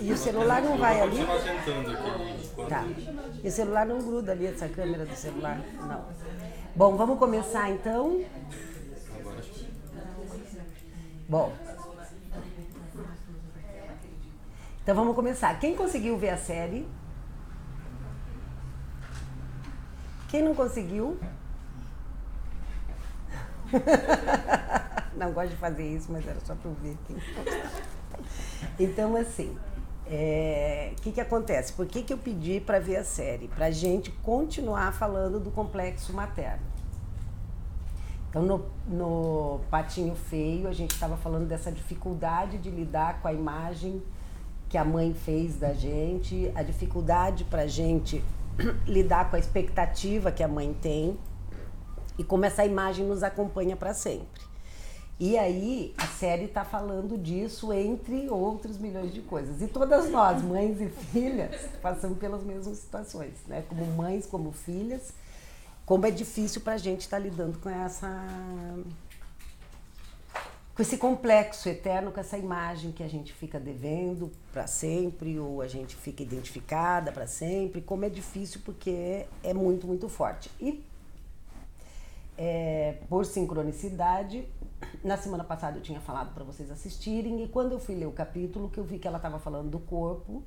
E o celular não vai ali? Eu vou continuar tentando aqui. Tá. E o celular não gruda ali, essa câmera do celular? Não. Bom, vamos começar então? Agora acho que... Bom. Então vamos começar. Quem conseguiu ver a série? Quem não conseguiu? Não gosto de fazer isso, mas era só para eu ver. Então, assim, o que acontece? Por que eu pedi para ver a série? Para a gente continuar falando do complexo materno. Então, no Patinho Feio, a gente estava falando dessa dificuldade de lidar com a imagem que a mãe fez da gente, a dificuldade para a gente lidar com a expectativa que a mãe tem e como essa imagem nos acompanha para sempre. E aí, a série está falando disso, entre outros milhões de coisas. E todas nós, mães e filhas, passamos pelas mesmas situações, né? Como mães, como filhas, como é difícil para a gente estar lidando com esse complexo eterno, com essa imagem que a gente fica devendo para sempre, ou a gente fica identificada para sempre, como é difícil porque é muito, muito forte. E, por sincronicidade, na semana passada eu tinha falado para vocês assistirem, e quando eu fui ler o capítulo, que eu vi que ela estava falando do corpo,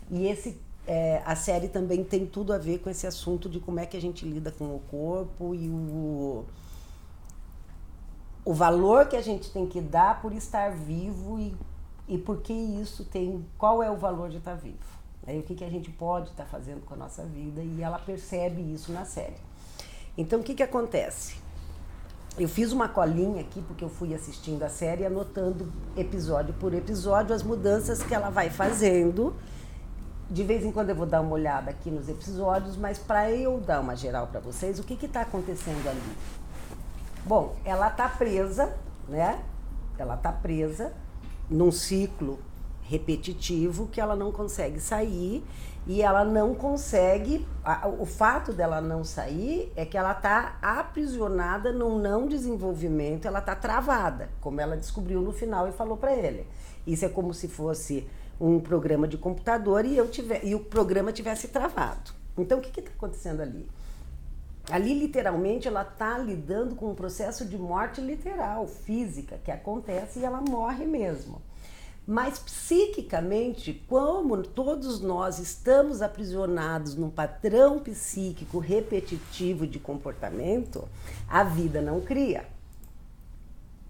e a série também tem tudo a ver com esse assunto de como é que a gente lida com o corpo e o valor que a gente tem que dar por estar vivo e por que isso tem, qual é o valor de estar vivo. Aí, o que a gente pode estar fazendo com a nossa vida, e ela percebe isso na série. Então, o que acontece? Eu fiz uma colinha aqui, porque eu fui assistindo a série, anotando episódio por episódio as mudanças que ela vai fazendo. De vez em quando eu vou dar uma olhada aqui nos episódios, mas para eu dar uma geral para vocês, o que está acontecendo ali? Bom, ela está presa, né? Ela está presa num ciclo repetitivo que ela não consegue sair, e ela não consegue, o fato dela não sair é que ela está aprisionada num não desenvolvimento, ela está travada, como ela descobriu no final e falou para ele. Isso é como se fosse um programa de computador e o programa tivesse travado. Então, o que está acontecendo ali? Ali, literalmente, ela está lidando com um processo de morte literal, física, que acontece e ela morre mesmo. Mas, psiquicamente, como todos nós estamos aprisionados num padrão psíquico repetitivo de comportamento, a vida não cria.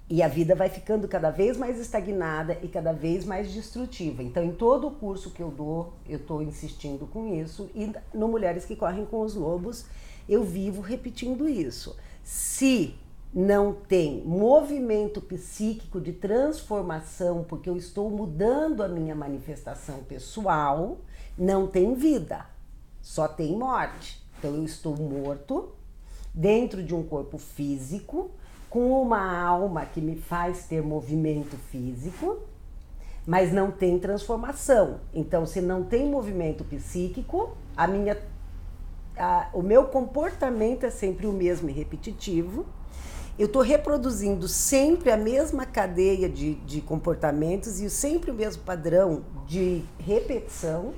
E a vida vai ficando cada vez mais estagnada e cada vez mais destrutiva. Então, em todo o curso que eu dou, eu estou insistindo com isso. E no Mulheres que Correm com os Lobos, eu vivo repetindo isso. Se não tem movimento psíquico de transformação, porque eu estou mudando a minha manifestação pessoal, não tem vida, só tem morte. Então, eu estou morto dentro de um corpo físico, com uma alma que me faz ter movimento físico, mas não tem transformação. Então, se não tem movimento psíquico, o meu comportamento é sempre o mesmo e repetitivo. Eu estou reproduzindo sempre a mesma cadeia de comportamentos e sempre o mesmo padrão de repetição,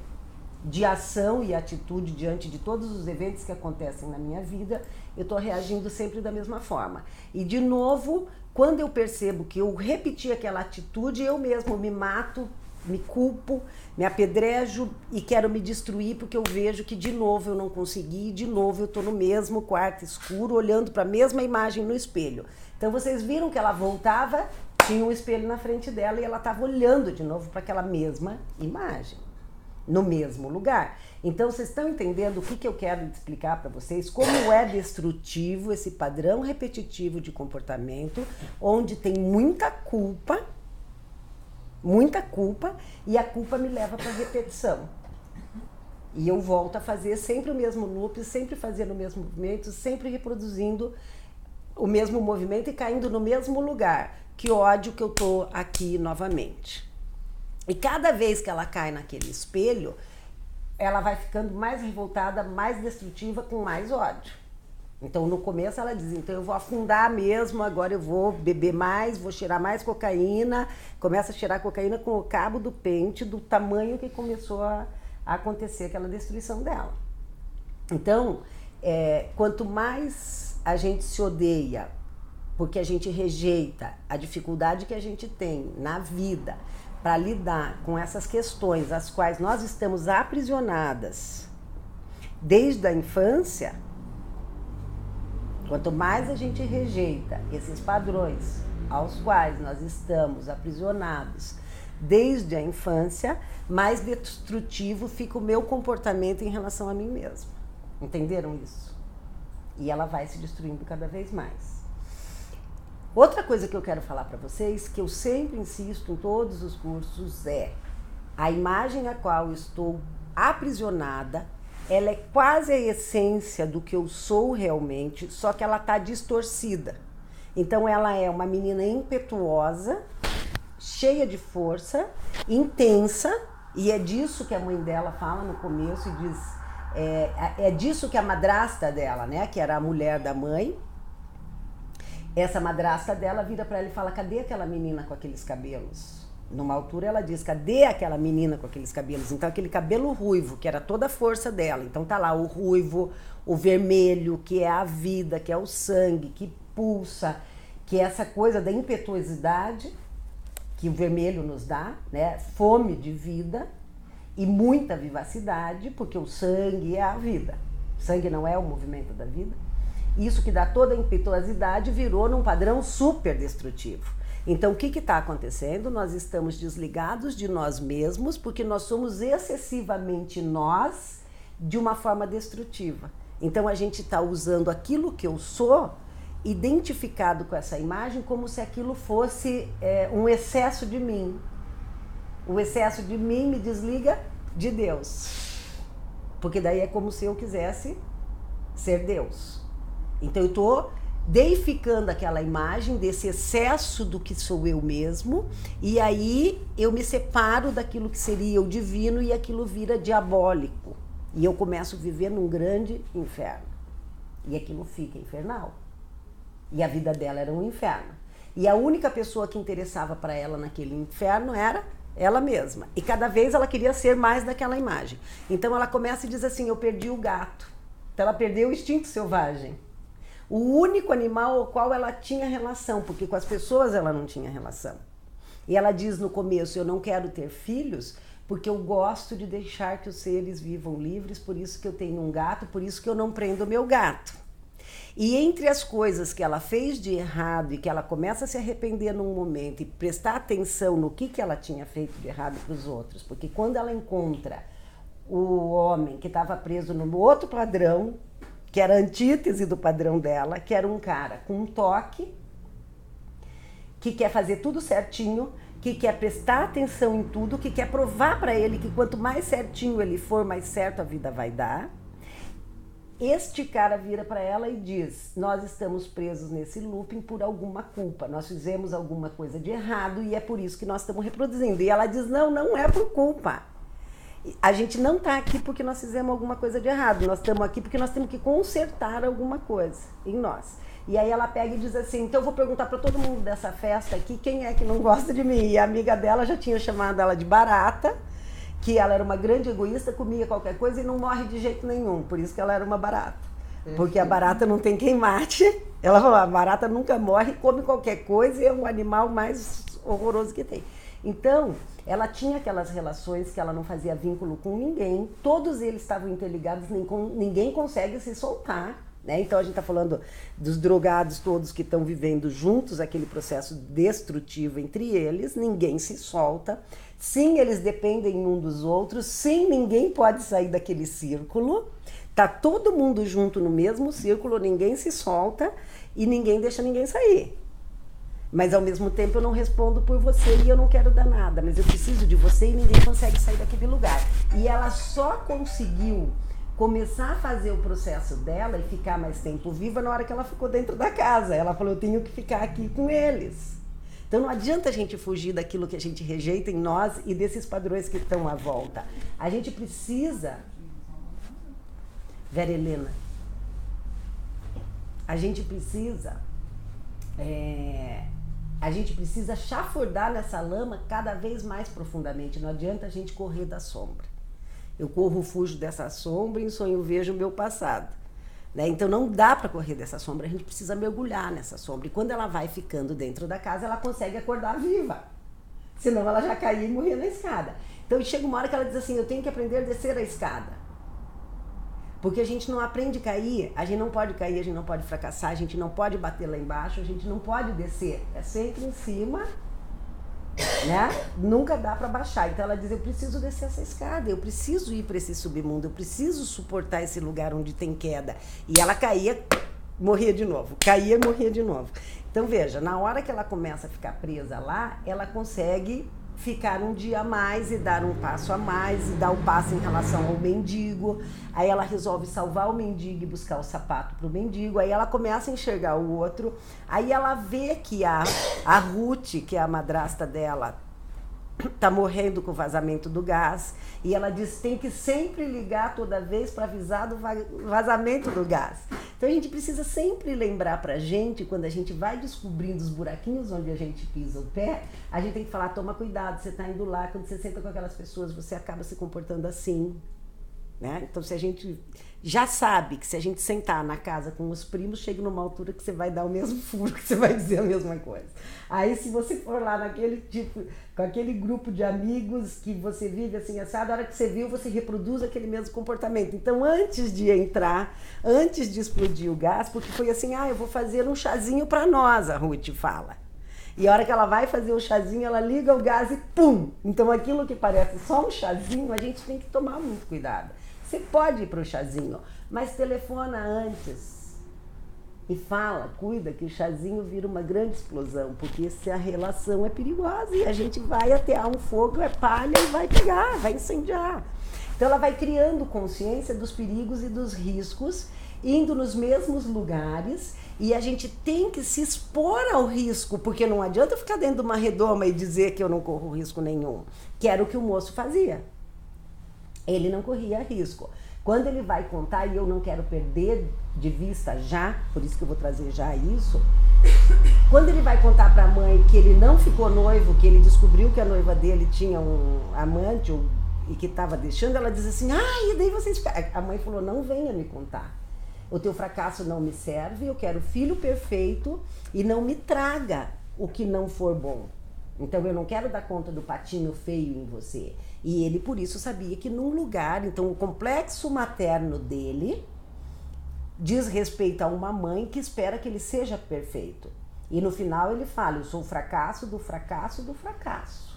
de ação e atitude diante de todos os eventos que acontecem na minha vida. Eu estou reagindo sempre da mesma forma. E, de novo, quando eu percebo que eu repeti aquela atitude, eu mesmo me mato, me culpo, me apedrejo e quero me destruir, porque eu vejo que, de novo, eu não consegui, de novo eu estou no mesmo quarto escuro, olhando para a mesma imagem no espelho. Então, vocês viram que ela voltava, tinha um espelho na frente dela e ela estava olhando de novo para aquela mesma imagem, no mesmo lugar. Então, vocês estão entendendo o que eu quero explicar para vocês? Como é destrutivo esse padrão repetitivo de comportamento, onde tem muita culpa, e a culpa me leva para a repetição. E eu volto a fazer sempre o mesmo loop, sempre fazendo o mesmo movimento, sempre reproduzindo o mesmo movimento e caindo no mesmo lugar. Que ódio que eu tô aqui novamente. E cada vez que ela cai naquele espelho, ela vai ficando mais revoltada, mais destrutiva, com mais ódio. Então, no começo ela diz, então eu vou afundar mesmo, agora eu vou beber mais, vou cheirar mais cocaína. Começa a cheirar cocaína com o cabo do pente, do tamanho que começou a acontecer aquela destruição dela. Então, quanto mais a gente se odeia, porque a gente rejeita a dificuldade que a gente tem na vida para lidar com essas questões, as quais nós estamos aprisionadas desde a infância, quanto mais a gente rejeita esses padrões aos quais nós estamos aprisionados desde a infância, mais destrutivo fica o meu comportamento em relação a mim mesma. Entenderam isso? E ela vai se destruindo cada vez mais. Outra coisa que eu quero falar para vocês, que eu sempre insisto em todos os cursos, é a imagem a qual eu estou aprisionada, ela é quase a essência do que eu sou realmente, só que ela está distorcida. Então ela é uma menina impetuosa, cheia de força, intensa, e é disso que a mãe dela fala no começo e diz, é disso que a madrasta dela, né, que era a mulher da mãe, essa madrasta dela vira para ela e fala, cadê aquela menina com aqueles cabelos? Numa altura ela diz, cadê aquela menina com aqueles cabelos? Então aquele cabelo ruivo, que era toda a força dela, então tá lá o ruivo, o vermelho, que é a vida, que é o sangue, que pulsa, que é essa coisa da impetuosidade que o vermelho nos dá, né? Fome de vida e muita vivacidade, porque o sangue é a vida. O sangue não é o movimento da vida. Isso que dá toda a impetuosidade virou num padrão super destrutivo. Então o que está acontecendo? Nós estamos desligados de nós mesmos porque nós somos excessivamente nós de uma forma destrutiva. Então a gente está usando aquilo que eu sou, identificado com essa imagem, como se aquilo fosse um excesso de mim. O excesso de mim me desliga de Deus. Porque daí é como se eu quisesse ser Deus. Então eu estou deificando aquela imagem desse excesso do que sou eu mesmo, e aí eu me separo daquilo que seria o divino e aquilo vira diabólico. E eu começo a viver num grande inferno. E aquilo fica infernal. E a vida dela era um inferno. E a única pessoa que interessava para ela naquele inferno era ela mesma. E cada vez ela queria ser mais daquela imagem. Então ela começa e diz assim, eu perdi o gato. Então ela perdeu o instinto selvagem. O único animal ao qual ela tinha relação, porque com as pessoas ela não tinha relação. E ela diz no começo, eu não quero ter filhos, porque eu gosto de deixar que os seres vivam livres, por isso que eu tenho um gato, por isso que eu não prendo o meu gato. E entre as coisas que ela fez de errado e que ela começa a se arrepender num momento e prestar atenção no que ela tinha feito de errado para os outros, porque quando ela encontra o homem que estava preso no outro padrão, que era a antítese do padrão dela, que era um cara com um toque, que quer fazer tudo certinho, que quer prestar atenção em tudo, que quer provar para ele que quanto mais certinho ele for, mais certo a vida vai dar. Este cara vira para ela e diz, nós estamos presos nesse looping por alguma culpa, nós fizemos alguma coisa de errado e é por isso que nós estamos reproduzindo. E ela diz, não, não é por culpa. A gente não está aqui porque nós fizemos alguma coisa de errado, nós estamos aqui porque nós temos que consertar alguma coisa em nós. E aí ela pega e diz assim, então eu vou perguntar para todo mundo dessa festa aqui, quem é que não gosta de mim? E a amiga dela já tinha chamado ela de barata, que ela era uma grande egoísta, comia qualquer coisa e não morre de jeito nenhum, por isso que ela era uma barata. Porque a barata não tem quem mate, ela falou, a barata nunca morre, come qualquer coisa e é um animal mais horroroso que tem. Então, ela tinha aquelas relações que ela não fazia vínculo com ninguém, todos eles estavam interligados, ninguém consegue se soltar, né? Então a gente está falando dos drogados todos que estão vivendo juntos, aquele processo destrutivo entre eles, ninguém se solta, sim, eles dependem um dos outros, sim, ninguém pode sair daquele círculo, tá todo mundo junto no mesmo círculo, ninguém se solta e ninguém deixa ninguém sair. Mas ao mesmo tempo eu não respondo por você e eu não quero dar nada, mas eu preciso de você e ninguém consegue sair daquele lugar. E ela só conseguiu começar a fazer o processo dela e ficar mais tempo viva na hora que ela ficou dentro da casa. Ela falou, eu tenho que ficar aqui com eles. Então não adianta a gente fugir daquilo que a gente rejeita em nós e desses padrões que estão à volta. A gente precisa... Vera Helena. a gente precisa chafurdar nessa lama cada vez mais profundamente. Não adianta a gente correr da sombra. Eu corro, fujo dessa sombra e em sonho vejo o meu passado. Né? Então não dá para correr dessa sombra, a gente precisa mergulhar nessa sombra. E quando ela vai ficando dentro da casa, ela consegue acordar viva. Senão ela já caía e morria na escada. Então chega uma hora que ela diz assim, eu tenho que aprender a descer a escada. Porque a gente não aprende a cair, a gente não pode cair, a gente não pode fracassar, a gente não pode bater lá embaixo, a gente não pode descer. É sempre em cima, né? Nunca dá para baixar. Então ela diz, eu preciso descer essa escada, eu preciso ir para esse submundo, eu preciso suportar esse lugar onde tem queda. E ela caía, morria de novo, caía e morria de novo. Então veja, na hora que ela começa a ficar presa lá, ela consegue ficar um dia a mais e dar um passo a mais e dar o passo em relação ao mendigo. Aí ela resolve salvar o mendigo e buscar o sapato para o mendigo. Aí ela começa a enxergar o outro. Aí ela vê que a Ruth, que é a madrasta dela, tá morrendo com o vazamento do gás. E ela diz, tem que sempre ligar toda vez para avisar do vazamento do gás. Então a gente precisa sempre lembrar pra gente, quando a gente vai descobrindo os buraquinhos onde a gente pisa o pé, a gente tem que falar, toma cuidado, você tá indo lá, quando você senta com aquelas pessoas, você acaba se comportando assim. Né? Então se a gente já sabe que se a gente sentar na casa com os primos, chega numa altura que você vai dar o mesmo furo, que você vai dizer a mesma coisa. Aí se você for lá naquele tipo, com aquele grupo de amigos que você vive assim assado, a hora que você viu, você reproduz aquele mesmo comportamento. Então antes de entrar, antes de explodir o gás, porque foi assim, eu vou fazer um chazinho para nós, a Ruth fala. E a hora que ela vai fazer o chazinho, ela liga o gás e pum! Então aquilo que parece só um chazinho, a gente tem que tomar muito cuidado. Você pode ir para o chazinho, mas telefona antes e fala, cuida que o chazinho vira uma grande explosão, porque se a relação é perigosa e a gente vai atear um fogo, é palha e vai pegar, vai incendiar. Então ela vai criando consciência dos perigos e dos riscos, indo nos mesmos lugares, e a gente tem que se expor ao risco, porque não adianta ficar dentro de uma redoma e dizer que eu não corro risco nenhum, que era o que o moço fazia. Ele não corria risco. Quando ele vai contar, e eu não quero perder de vista já, por isso que eu vou trazer já isso, quando ele vai contar para a mãe que ele não ficou noivo, que ele descobriu que a noiva dele tinha um amante e que estava deixando, ela diz assim, e daí vocês... A mãe falou, não venha me contar. O teu fracasso não me serve, eu quero filho perfeito e não me traga o que não for bom. Então eu não quero dar conta do patinho feio em você. E ele por isso sabia que num lugar, então o complexo materno dele diz respeito a uma mãe que espera que ele seja perfeito. E no final ele fala, eu sou o fracasso do fracasso do fracasso.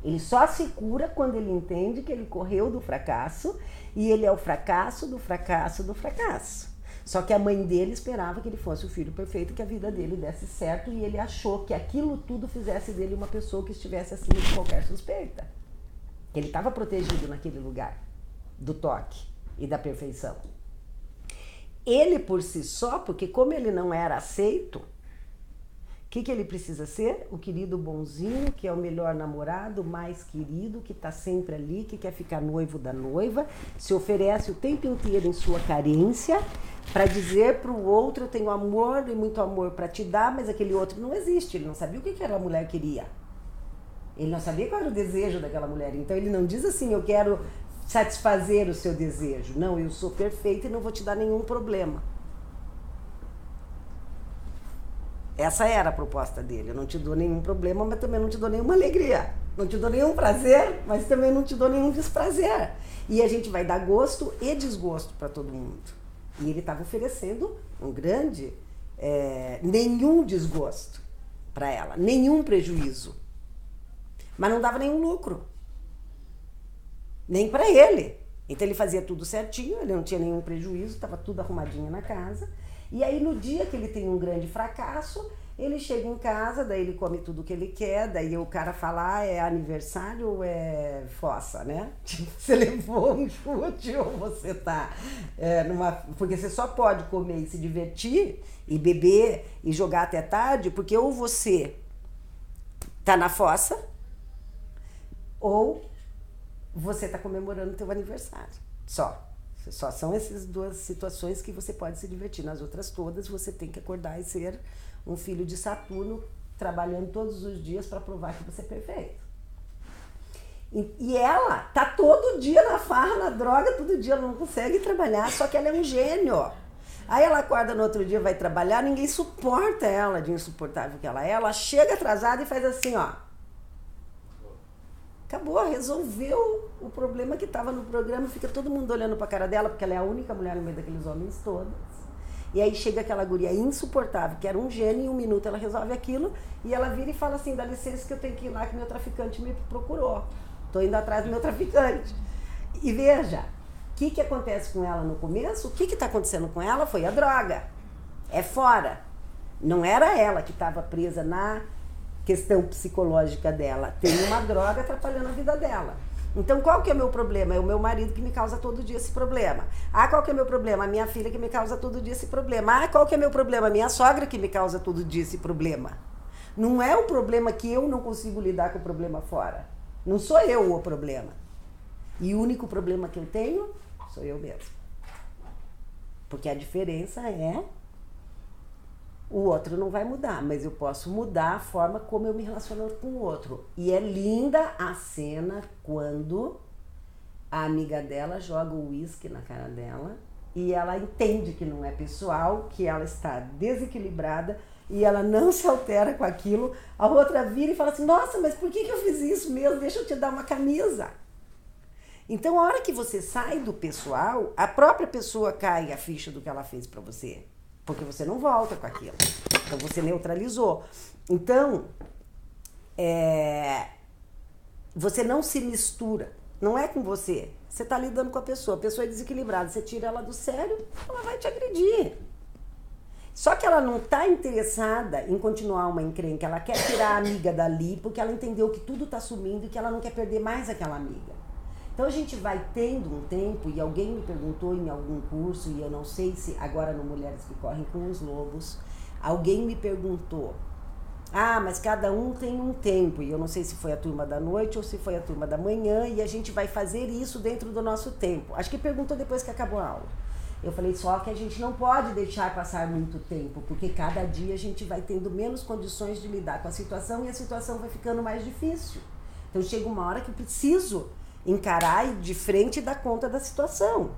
Ele só se cura quando ele entende que ele correu do fracasso e ele é o fracasso do fracasso do fracasso. Só que a mãe dele esperava que ele fosse o filho perfeito, que a vida dele desse certo, e ele achou que aquilo tudo fizesse dele uma pessoa que estivesse acima de qualquer suspeita. Ele estava protegido naquele lugar do toque e da perfeição. Ele por si só, porque como ele não era aceito, o que ele precisa ser? O querido bonzinho, que é o melhor namorado, o mais querido, que está sempre ali, que quer ficar noivo da noiva, se oferece o tempo inteiro em sua carência, para dizer para o outro, eu tenho amor e muito amor para te dar, mas aquele outro não existe, ele não sabia o que aquela mulher queria. Ele não sabia qual era o desejo daquela mulher, então ele não diz assim, eu quero satisfazer o seu desejo. Não, eu sou perfeita e não vou te dar nenhum problema. Essa era a proposta dele, eu não te dou nenhum problema, mas também não te dou nenhuma alegria. Não te dou nenhum prazer, mas também não te dou nenhum desprazer. E a gente vai dar gosto e desgosto para todo mundo. E ele estava oferecendo um grande, nenhum desgosto para ela, nenhum prejuízo. Mas não dava nenhum lucro, nem para ele. Então ele fazia tudo certinho, ele não tinha nenhum prejuízo, estava tudo arrumadinho na casa. E aí no dia que ele tem um grande fracasso, ele chega em casa, daí ele come tudo que ele quer, daí o cara fala, é aniversário ou é fossa, né? Você levou um chute ou você tá numa... Porque você só pode comer e se divertir, e beber, e jogar até tarde, porque ou você tá na fossa, ou você tá comemorando o teu aniversário, só. Só são essas duas situações que você pode se divertir. Nas outras todas, você tem que acordar e ser um filho de Saturno, trabalhando todos os dias para provar que você é perfeito. E ela tá todo dia na farra, na droga, todo dia ela não consegue trabalhar, só que ela é um gênio. Aí ela acorda no outro dia, vai trabalhar, ninguém suporta ela de insuportável que ela é. Ela chega atrasada e faz assim, ó. Acabou, resolveu o problema que estava no programa, fica todo mundo olhando pra cara dela, porque ela é a única mulher no meio daqueles homens todos. E aí chega aquela guria insuportável, que era um gênio, em 1 minuto ela resolve aquilo, e ela vira e fala assim, dá licença que eu tenho que ir lá, que meu traficante me procurou. Tô indo atrás do meu traficante. E veja, o que acontece com ela no começo? O que está acontecendo com ela foi a droga. É fora. Não era ela que estava presa na questão psicológica dela. Tem uma droga atrapalhando a vida dela. Então, qual que é o meu problema? É o meu marido que me causa todo dia esse problema. Ah, qual que é o meu problema? A minha filha que me causa todo dia esse problema. Ah, qual que é o meu problema? A minha sogra que me causa todo dia esse problema. Não é o problema que eu não consigo lidar com o problema fora. Não sou eu o problema. E o único problema que eu tenho sou eu mesmo. Porque a diferença é o outro não vai mudar, mas eu posso mudar a forma como eu me relaciono com o outro. E é linda a cena quando a amiga dela joga o uísque na cara dela e ela entende que não é pessoal, que ela está desequilibrada e ela não se altera com aquilo. A outra vira e fala assim, nossa, mas por que eu fiz isso mesmo? Deixa eu te dar uma camisa. Então, a hora que você sai do pessoal, a própria pessoa cai a ficha do que ela fez pra você. Porque você não volta com aquilo. Então, você neutralizou. Então, você não se mistura. Não é com você. Você está lidando com a pessoa é desequilibrada. Você tira ela do sério, ela vai te agredir. Só que ela não está interessada em continuar uma encrenca. Ela quer tirar a amiga dali porque ela entendeu que tudo está sumindo e que ela não quer perder mais aquela amiga. Então a gente vai tendo um tempo, e alguém me perguntou em algum curso, e eu não sei se agora no Mulheres que Correm com os Lobos, alguém me perguntou, mas cada um tem um tempo, e eu não sei se foi a turma da noite ou se foi a turma da manhã, e a gente vai fazer isso dentro do nosso tempo. Acho que perguntou depois que acabou a aula. Eu falei, só que a gente não pode deixar passar muito tempo, porque cada dia a gente vai tendo menos condições de lidar com a situação, e a situação vai ficando mais difícil. Então chega uma hora que eu preciso encarar e de frente dar conta da situação.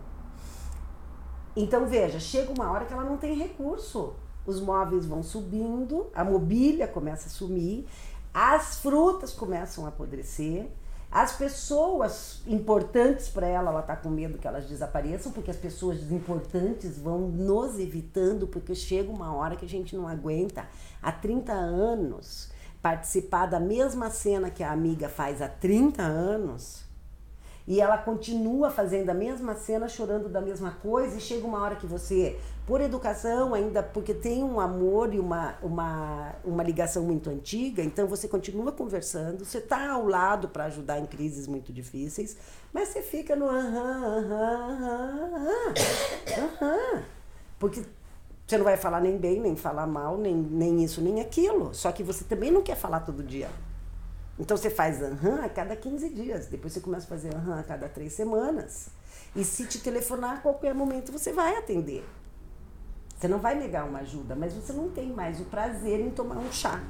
Então veja, chega uma hora que ela não tem recurso. Os móveis vão subindo, a mobília começa a sumir, as frutas começam a apodrecer, as pessoas importantes para ela está com medo que elas desapareçam, porque as pessoas importantes vão nos evitando, porque chega uma hora que a gente não aguenta. Há 30 anos, participar da mesma cena que a amiga faz há 30 anos, e ela continua fazendo a mesma cena, chorando da mesma coisa, e chega uma hora que você, por educação ainda, porque tem um amor e uma ligação muito antiga, então você continua conversando, você está ao lado para ajudar em crises muito difíceis, mas você fica no porque você não vai falar nem bem, nem falar mal, nem isso, nem aquilo, só que você também não quer falar todo dia. Então você faz a cada 15 dias, depois você começa a fazer a cada 3 semanas. E se te telefonar a qualquer momento, você vai atender. Você não vai negar uma ajuda, mas você não tem mais o prazer em tomar um chá.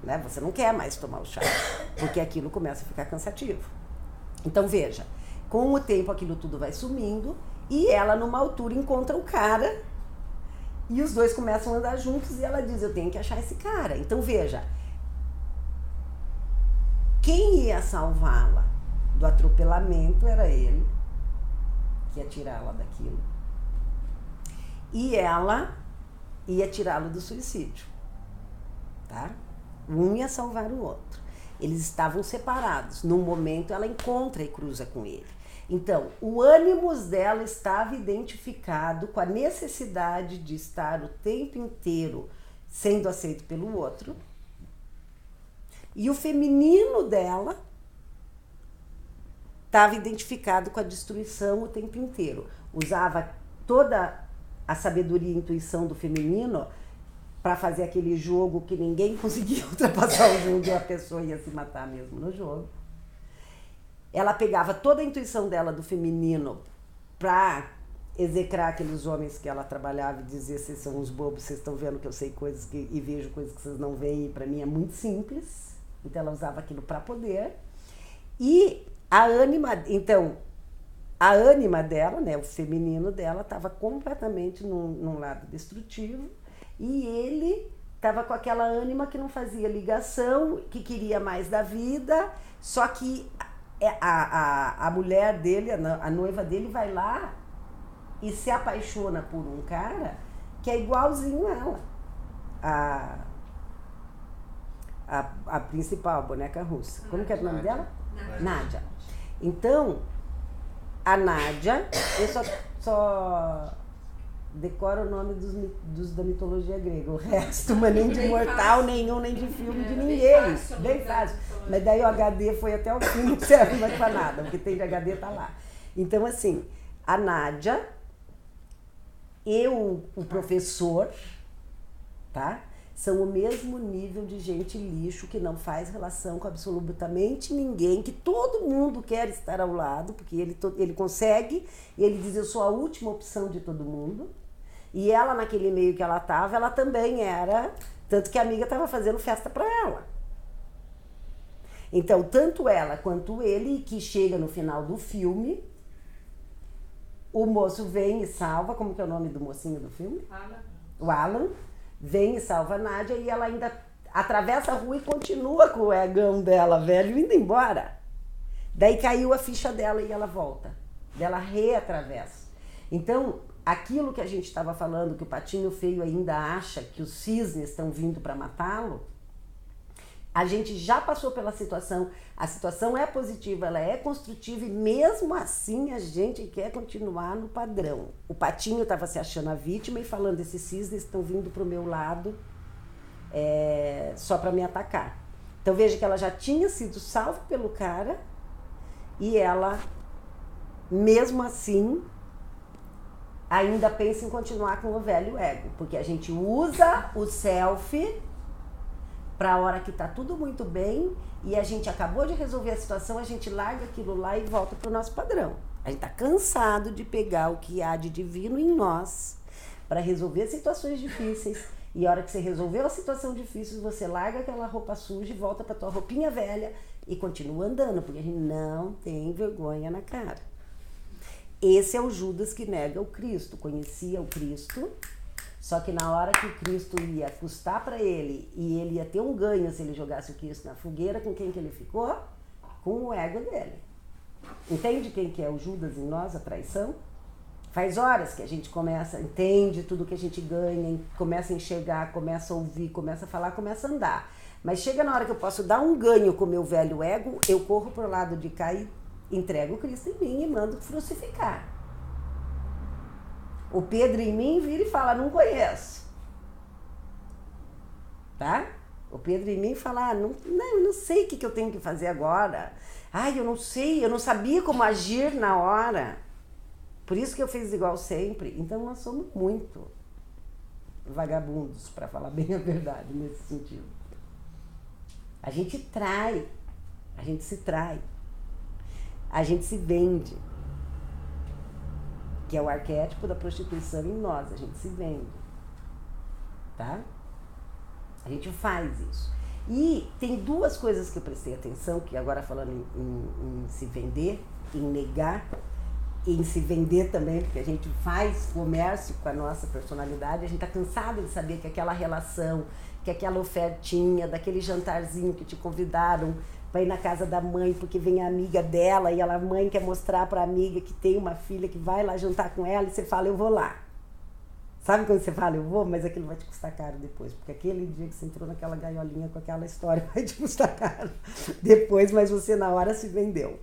Né? Você não quer mais tomar o chá, porque aquilo começa a ficar cansativo. Então veja, com o tempo aquilo tudo vai sumindo e ela numa altura encontra o cara e os dois começam a andar juntos e ela diz, eu tenho que achar esse cara. Então veja, quem ia salvá-la do atropelamento era ele, que ia tirá-la daquilo. E ela ia tirá-lo do suicídio. Tá? Um ia salvar o outro. Eles estavam separados. Num momento ela encontra e cruza com ele. Então, o ânimos dela estava identificado com a necessidade de estar o tempo inteiro sendo aceito pelo outro. E o feminino dela estava identificado com a destruição o tempo inteiro. Usava toda a sabedoria e intuição do feminino para fazer aquele jogo que ninguém conseguia ultrapassar o jogo e a pessoa ia se matar mesmo no jogo. Ela pegava toda a intuição dela do feminino para execrar aqueles homens que ela trabalhava e dizer: vocês são uns bobos, vocês estão vendo que eu sei coisas e vejo coisas que vocês não veem, e para mim é muito simples. Então ela usava aquilo para poder. E a ânima dela, né, o feminino dela, estava completamente num lado destrutivo, e ele estava com aquela ânima que não fazia ligação, que queria mais da vida, só que a mulher dele, a noiva dele, vai lá e se apaixona por um cara que é igualzinho ela, a principal, a boneca russa. Como que é o nome dela? Nádia. Então, a Nádia, eu só decoro o nome dos da mitologia grega, o resto, mas nem de mortal nenhum, nem de filme de ninguém. Bem fácil. Mas daí o HD foi até o fim, não serve mais pra nada, porque tem de HD, tá lá. Então, assim, a Nádia e o professor, tá? São o mesmo nível de gente lixo que não faz relação com absolutamente ninguém, que todo mundo quer estar ao lado, porque ele consegue, e ele diz: eu sou a última opção de todo mundo. E ela, naquele meio que ela estava, ela também era, tanto que a amiga estava fazendo festa para ela. Então, tanto ela quanto ele, que chega no final do filme, o moço vem e salva, como que é o nome do mocinho do filme? O Alan. Vem e salva a Nádia, e ela ainda atravessa a rua e continua com o egão dela, velho, indo embora. Daí caiu a ficha dela e ela volta. Ela reatravessa. Então, aquilo que a gente estava falando, que o Patinho Feio ainda acha que os cisnes estão vindo para matá-lo, a gente já passou pela situação. A situação é positiva, ela é construtiva, e mesmo assim a gente quer continuar no padrão. O Patinho estava se achando a vítima e falando: esses cisnes estão vindo para o meu lado só para me atacar. Então veja que ela já tinha sido salva pelo cara, e ela, mesmo assim, ainda pensa em continuar com o velho ego, porque a gente usa o selfie para a hora que tá tudo muito bem e a gente acabou de resolver a situação, a gente larga aquilo lá e volta pro nosso padrão. A gente tá cansado de pegar o que há de divino em nós para resolver situações difíceis, e a hora que você resolveu a situação difícil, você larga aquela roupa suja e volta pra tua roupinha velha e continua andando, porque a gente não tem vergonha na cara. Esse é o Judas que nega o Cristo, conhecia o Cristo, só que na hora que o Cristo ia custar para ele e ele ia ter um ganho se ele jogasse o Cristo na fogueira, com quem que ele ficou? Com o ego dele. Entende quem que é o Judas em nós, a traição? Faz horas que a gente entende tudo que a gente ganha, começa a enxergar, começa a ouvir, começa a falar, começa a andar. Mas chega na hora que eu posso dar um ganho com o meu velho ego, eu corro pro lado de cá e entrego o Cristo em mim e mando crucificar. O Pedro em mim vira e fala: não conheço. Tá? O Pedro em mim fala: eu não sei o que eu tenho que fazer agora. Eu não sei, eu não sabia como agir na hora. Por isso que eu fiz igual sempre. Então nós somos muito vagabundos, para falar bem a verdade nesse sentido. A gente trai, a gente se trai, a gente se vende. Que é o arquétipo da prostituição em nós, a gente se vende, tá? A gente faz isso. E tem duas coisas que eu prestei atenção, que agora falando em se vender, em negar, e em se vender também, porque a gente faz comércio com a nossa personalidade, a gente tá cansado de saber que aquela relação, que aquela ofertinha, daquele jantarzinho que te convidaram vai ir na casa da mãe porque vem a amiga dela e a mãe quer mostrar para a amiga que tem uma filha que vai lá jantar com ela, e você fala: eu vou lá. Sabe quando você fala: eu vou, mas aquilo vai te custar caro depois, porque aquele dia que você entrou naquela gaiolinha com aquela história vai te custar caro depois, mas você na hora se vendeu.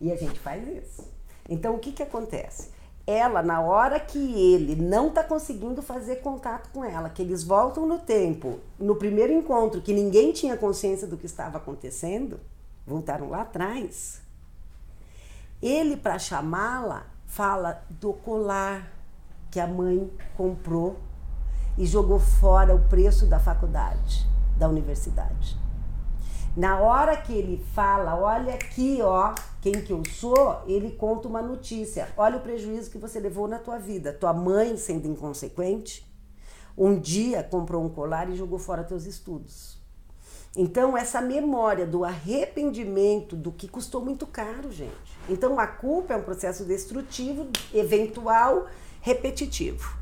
E a gente faz isso. Então o que acontece? Ela, na hora que ele não está conseguindo fazer contato com ela, que eles voltam no tempo, no primeiro encontro, que ninguém tinha consciência do que estava acontecendo, voltaram lá atrás, ele, para chamá-la, fala do colar que a mãe comprou e jogou fora o preço da faculdade, da universidade. Na hora que ele fala, olha aqui, ó, quem que eu sou, ele conta uma notícia. Olha o prejuízo que você levou na tua vida. Tua mãe, sendo inconsequente, um dia comprou um colar e jogou fora teus estudos. Então, essa memória do arrependimento, do que custou muito caro, gente. Então, a culpa é um processo destrutivo, eventual, repetitivo.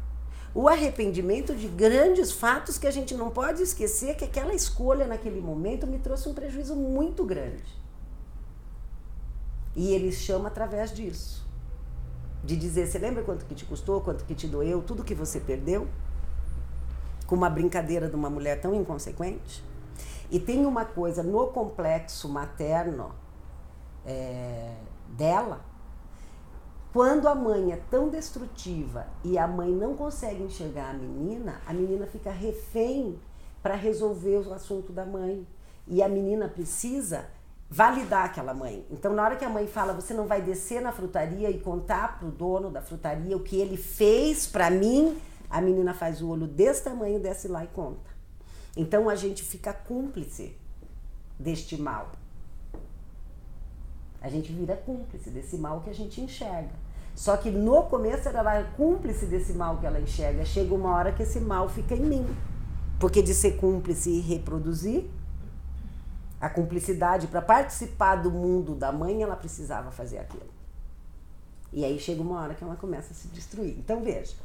O arrependimento de grandes fatos que a gente não pode esquecer que aquela escolha naquele momento me trouxe um prejuízo muito grande. E ele chama através disso. De dizer, você lembra quanto que te custou, quanto que te doeu, tudo que você perdeu? Com uma brincadeira de uma mulher tão inconsequente? E tem uma coisa no complexo materno dela, quando a mãe é tão destrutiva e a mãe não consegue enxergar a menina fica refém para resolver o assunto da mãe. E a menina precisa validar aquela mãe. Então, na hora que a mãe fala, você não vai descer na frutaria e contar pro dono da frutaria o que ele fez para mim, a menina faz o olho desse tamanho, desce lá e conta. Então, a gente fica cúmplice deste mal. A gente vira cúmplice desse mal que a gente enxerga. Só que no começo ela era cúmplice desse mal que ela enxerga. Chega uma hora que esse mal fica em mim. Porque de ser cúmplice e reproduzir, a cumplicidade para participar do mundo da mãe, ela precisava fazer aquilo. E aí chega uma hora que ela começa a se destruir. Então veja,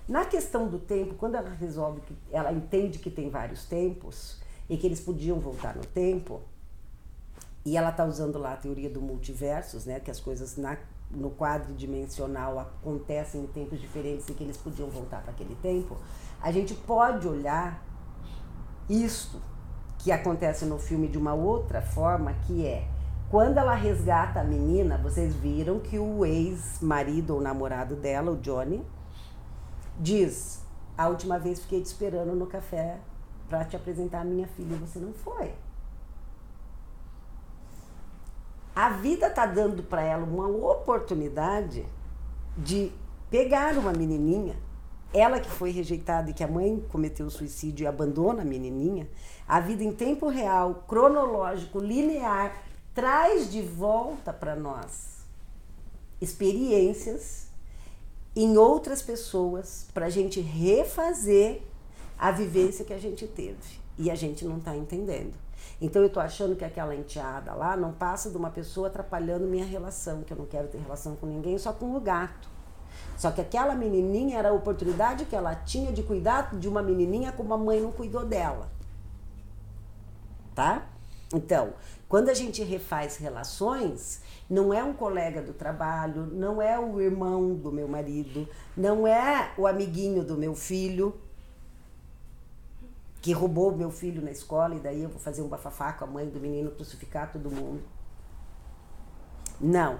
na questão do tempo, quando ela resolve, ela entende que tem vários tempos e que eles podiam voltar no tempo, e ela está usando lá a teoria do multiversos, né, que as coisas no quadridimensional acontecem em tempos diferentes e que eles podiam voltar para aquele tempo, a gente pode olhar isto que acontece no filme de uma outra forma, que é, quando ela resgata a menina, vocês viram que o ex-marido ou namorado dela, o Johnny, diz, a última vez fiquei te esperando no café para te apresentar a minha filha e você não foi. A vida tá dando para ela uma oportunidade de pegar uma menininha, ela que foi rejeitada e que a mãe cometeu suicídio e abandona a menininha, a vida em tempo real, cronológico, linear, traz de volta para nós experiências em outras pessoas para a gente refazer a vivência que a gente teve. E a gente não está entendendo. Então eu tô achando que aquela enteada lá não passa de uma pessoa atrapalhando minha relação, que eu não quero ter relação com ninguém, só com o gato. Só que aquela menininha era a oportunidade que ela tinha de cuidar de uma menininha como a mãe não cuidou dela. Tá? Então, quando a gente refaz relações, não é um colega do trabalho, não é o irmão do meu marido, não é o amiguinho do meu filho, que roubou o meu filho na escola e daí eu vou fazer um bafafá com a mãe do menino, crucificar todo mundo. Não.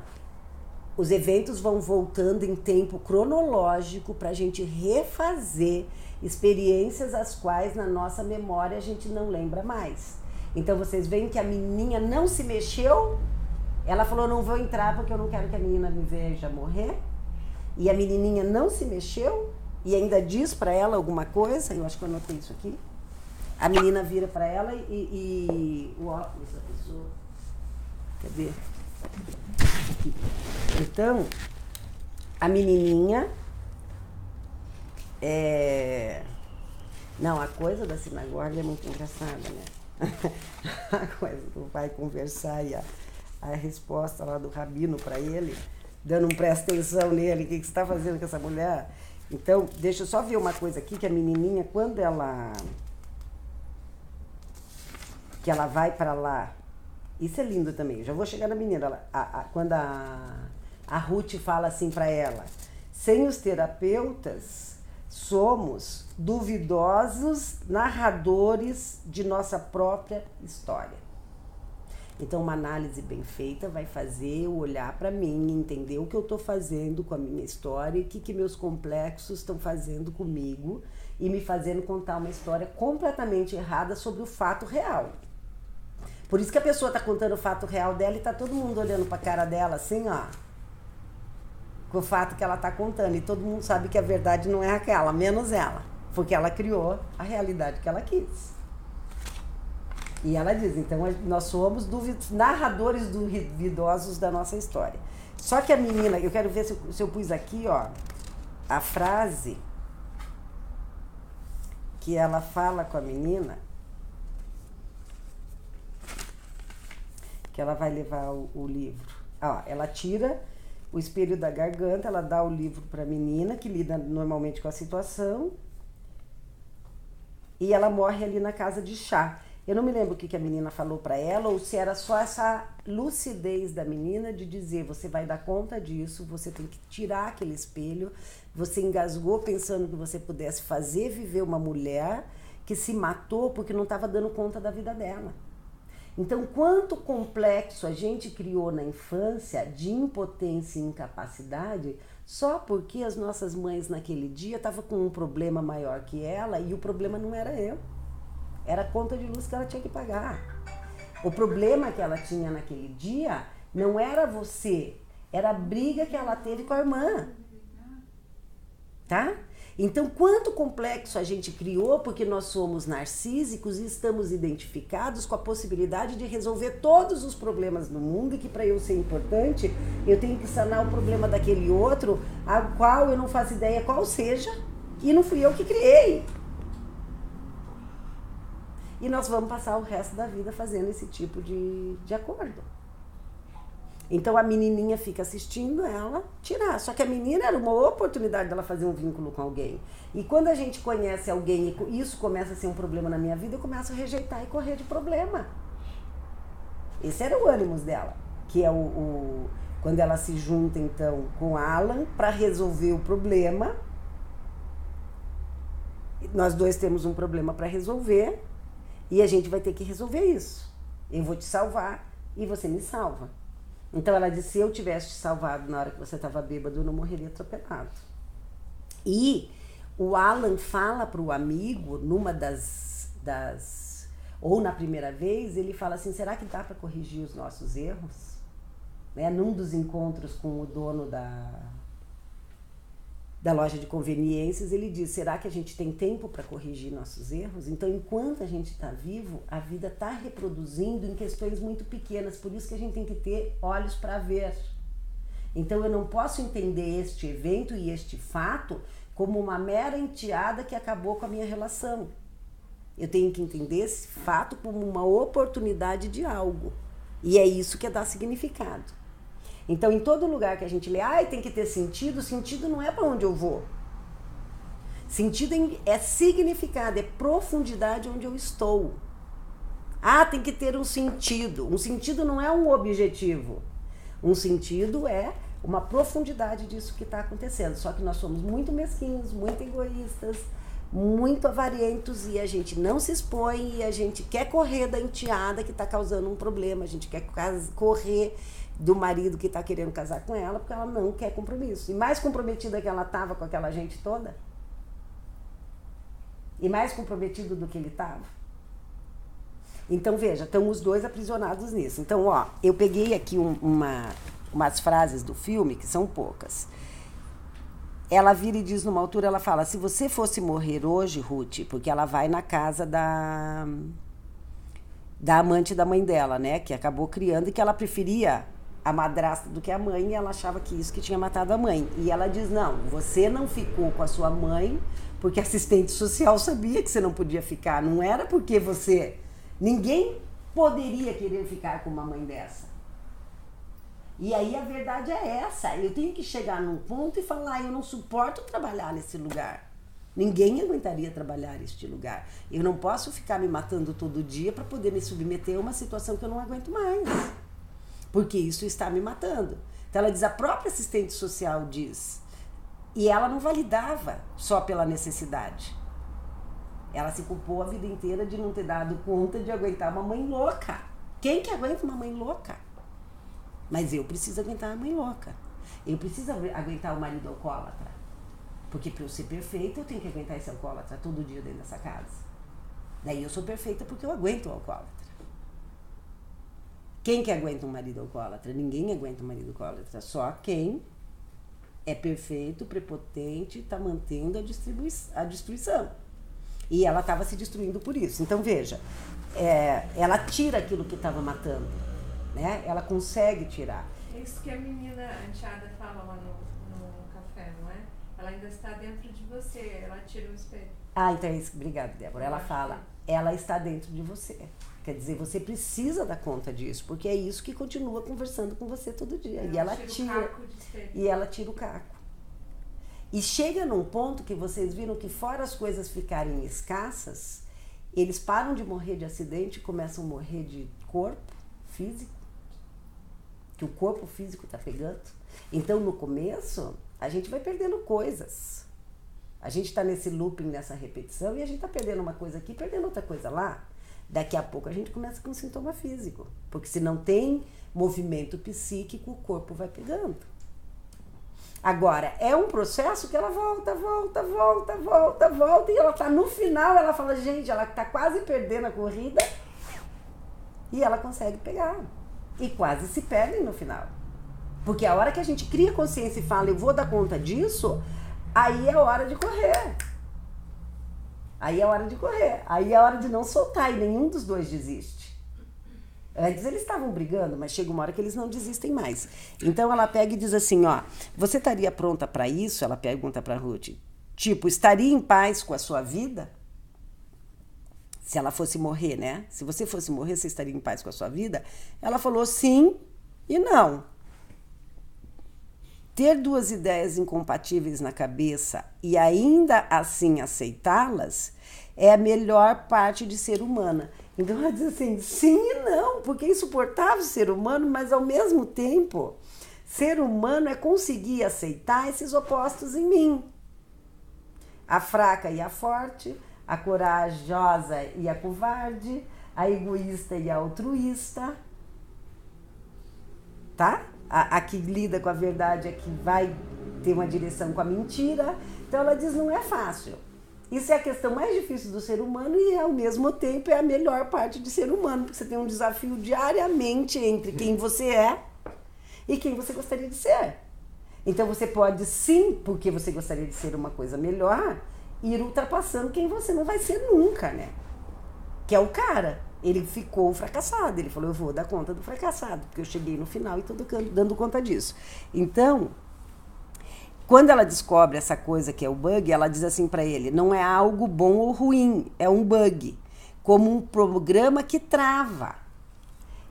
Os eventos vão voltando em tempo cronológico para a gente refazer experiências as quais na nossa memória a gente não lembra mais. Então vocês veem que a menininha não se mexeu, ela falou, não vou entrar porque eu não quero que a menina me veja morrer. E a menininha não se mexeu e ainda diz para ela alguma coisa, eu acho que eu anotei isso aqui. A menina vira para ela e o óculos da pessoa, cadê? Aqui. Então, a menininha, não, a coisa da sinagoga é muito engraçada, né? A coisa do vai conversar e a resposta lá do rabino para ele, dando um presta atenção nele, o que você está fazendo com essa mulher? Então, deixa eu só ver uma coisa aqui, que a menininha, quando ela vai para lá, isso é lindo também, já vou chegar na menina, quando a Ruth fala assim para ela, sem os terapeutas, somos duvidosos narradores de nossa própria história. Então, uma análise bem feita vai fazer eu olhar para mim, entender o que eu estou fazendo com a minha história e o que meus complexos estão fazendo comigo e me fazendo contar uma história completamente errada sobre o fato real. Por isso que a pessoa está contando o fato real dela e está todo mundo olhando para a cara dela assim, ó, com o fato que ela está contando. E todo mundo sabe que a verdade não é aquela, menos ela, porque ela criou a realidade que ela quis. E ela diz, então nós somos narradores duvidosos da nossa história. Só que a menina, eu quero ver se eu pus aqui, ó, a frase que ela fala com a menina, que ela vai levar o livro. Ó, ela tira o espelho da garganta, ela dá o livro para a menina, que lida normalmente com a situação, e ela morre ali na casa de chá. Eu não me lembro o que a menina falou para ela, ou se era só essa lucidez da menina de dizer, você vai dar conta disso, você tem que tirar aquele espelho, você engasgou pensando que você pudesse fazer viver uma mulher que se matou porque não estava dando conta da vida dela. Então, quanto complexo a gente criou na infância de impotência e incapacidade, só porque as nossas mães naquele dia estavam com um problema maior que ela e o problema não era eu. Era a conta de luz que ela tinha que pagar. O problema que ela tinha naquele dia não era você, era a briga que ela teve com a irmã. Tá? Então, quanto complexo a gente criou, porque nós somos narcísicos e estamos identificados com a possibilidade de resolver todos os problemas do mundo e que para eu ser importante, eu tenho que sanar o problema daquele outro, ao qual eu não faço ideia qual seja, e não fui eu que criei. E nós vamos passar o resto da vida fazendo esse tipo de acordo. Então a menininha fica assistindo ela tirar. Só que a menina era uma oportunidade dela fazer um vínculo com alguém. E quando a gente conhece alguém e isso começa a ser um problema na minha vida, eu começo a rejeitar e correr de problema. Esse era o ânimo dela. Que é quando ela se junta então com Alan para resolver o problema. Nós dois temos um problema para resolver. E a gente vai ter que resolver isso. Eu vou te salvar e você me salva. Então ela disse, se eu tivesse te salvado na hora que você estava bêbado, eu não morreria atropelado. E o Alan fala para o amigo, numa ou na primeira vez, ele fala assim, será que dá para corrigir os nossos erros? Né? Num dos encontros com o dono da loja de conveniências, ele diz, será que a gente tem tempo para corrigir nossos erros? Então, enquanto a gente está vivo, a vida está reproduzindo em questões muito pequenas, por isso que a gente tem que ter olhos para ver. Então, eu não posso entender este evento e este fato como uma mera enteada que acabou com a minha relação. Eu tenho que entender esse fato como uma oportunidade de algo. E é isso que é dar significado. Então, em todo lugar que a gente lê, tem que ter sentido, sentido não é para onde eu vou. Sentido é significado, é profundidade onde eu estou. Tem que ter um sentido. Um sentido não é um objetivo. Um sentido é uma profundidade disso que está acontecendo. Só que nós somos muito mesquinhos, muito egoístas, muito avarentos e a gente não se expõe e a gente quer correr da enteada que está causando um problema, a gente quer correr do marido que está querendo casar com ela porque ela não quer compromisso. E mais comprometida que ela estava com aquela gente toda, e mais comprometido do que ele estava. Então veja, estão os dois aprisionados nisso. Então eu peguei aqui umas frases do filme, que são poucas. Ela vira e diz numa altura, ela fala, se você fosse morrer hoje, Ruth, porque ela vai na casa da amante da mãe dela, né, que acabou criando e que ela preferia a madrasta do que a mãe, e ela achava que isso que tinha matado a mãe. E ela diz, não, você não ficou com a sua mãe porque a assistente social sabia que você não podia ficar, não era porque você... Ninguém poderia querer ficar com uma mãe dessa. E aí a verdade é essa, eu tenho que chegar num ponto e falar, eu não suporto trabalhar nesse lugar. Ninguém aguentaria trabalhar neste lugar. Eu não posso ficar me matando todo dia para poder me submeter a uma situação que eu não aguento mais. Porque isso está me matando. Então ela diz, a própria assistente social diz, e ela não validava só pela necessidade. Ela se culpou a vida inteira de não ter dado conta de aguentar uma mãe louca. Quem que aguenta uma mãe louca? Mas eu preciso aguentar a mãe louca. Eu preciso aguentar o marido alcoólatra. Porque para eu ser perfeita, eu tenho que aguentar esse alcoólatra todo dia dentro dessa casa. Daí eu sou perfeita porque eu aguento o alcoólatra. Quem que aguenta um marido alcoólatra? Ninguém aguenta um marido alcoólatra. Só quem é perfeito, prepotente, está mantendo a destruição. E ela estava se destruindo por isso. Então, veja, ela tira aquilo que estava matando, né? Ela consegue tirar. É isso que a menina, a enteada, fala lá no café, não é? Ela ainda está dentro de você, ela tira o espelho. Ah, então é isso. Obrigada, Débora. Ela fala, ela está dentro de você. Quer dizer, você precisa dar conta disso, porque é isso que continua conversando com você todo dia. E ela tira. O caco de espelho. E ela tira o caco. E chega num ponto que vocês viram que, fora as coisas ficarem escassas, eles param de morrer de acidente e começam a morrer de corpo físico, que o corpo físico está pegando. Então, no começo, a gente vai perdendo coisas. A gente está nesse looping, nessa repetição, e a gente está perdendo uma coisa aqui, perdendo outra coisa lá. Daqui a pouco a gente começa com um sintoma físico, porque se não tem movimento psíquico, o corpo vai pegando. Agora, é um processo que ela volta, e ela tá no final, ela fala, gente, ela tá quase perdendo a corrida, e ela consegue pegar. E quase se perdem no final. Porque a hora que a gente cria consciência e fala, eu vou dar conta disso, aí é hora de correr. Aí é hora de correr. Aí é hora de não soltar, e nenhum dos dois desiste. Antes eles estavam brigando, mas chega uma hora que eles não desistem mais. Então ela pega e diz assim, ó, você estaria pronta para isso? Ela pergunta para Ruth, tipo, estaria em paz com a sua vida? Se ela fosse morrer, né? Se você fosse morrer, você estaria em paz com a sua vida? Ela falou sim e não. Ter duas ideias incompatíveis na cabeça e ainda assim aceitá-las é a melhor parte de ser humana. Então ela diz assim, sim e não, porque é insuportável ser humano, mas ao mesmo tempo, ser humano é conseguir aceitar esses opostos em mim. A fraca e a forte, a corajosa e a covarde, a egoísta e a altruísta, tá? A que lida com a verdade, a que vai ter uma direção com a mentira. Então ela diz, não é fácil. Isso é a questão mais difícil do ser humano e, ao mesmo tempo, é a melhor parte de ser humano, porque você tem um desafio diariamente entre quem você é e quem você gostaria de ser. Então você pode, sim, porque você gostaria de ser uma coisa melhor, ir ultrapassando quem você não vai ser nunca, né? Que é o cara. Ele ficou fracassado, ele falou, eu vou dar conta do fracassado, porque eu cheguei no final e estou dando conta disso. Então, quando ela descobre essa coisa que é o bug, ela diz assim para ele, não é algo bom ou ruim, é um bug, como um programa que trava.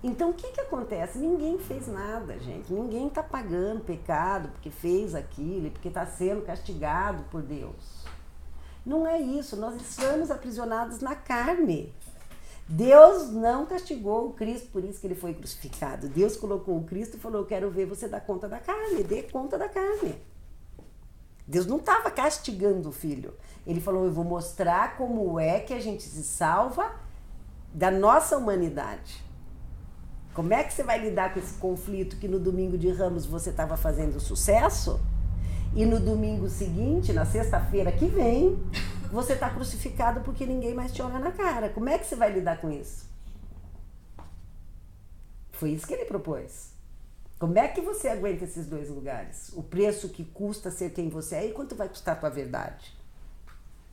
Então, o que acontece? Ninguém fez nada, gente. Ninguém está pagando pecado porque fez aquilo, porque está sendo castigado por Deus. Não é isso, nós estamos aprisionados na carne. Deus não castigou o Cristo, por isso que ele foi crucificado. Deus colocou o Cristo e falou, eu quero ver você dar conta da carne, dê conta da carne. Deus não estava castigando o filho. Ele falou, eu vou mostrar como é que a gente se salva da nossa humanidade. Como é que você vai lidar com esse conflito que no domingo de Ramos você estava fazendo sucesso e no domingo seguinte, na sexta-feira que vem, você está crucificado porque ninguém mais te olha na cara. Como é que você vai lidar com isso? Foi isso que ele propôs. Como é que você aguenta esses dois lugares? O preço que custa ser quem você é e quanto vai custar a tua verdade?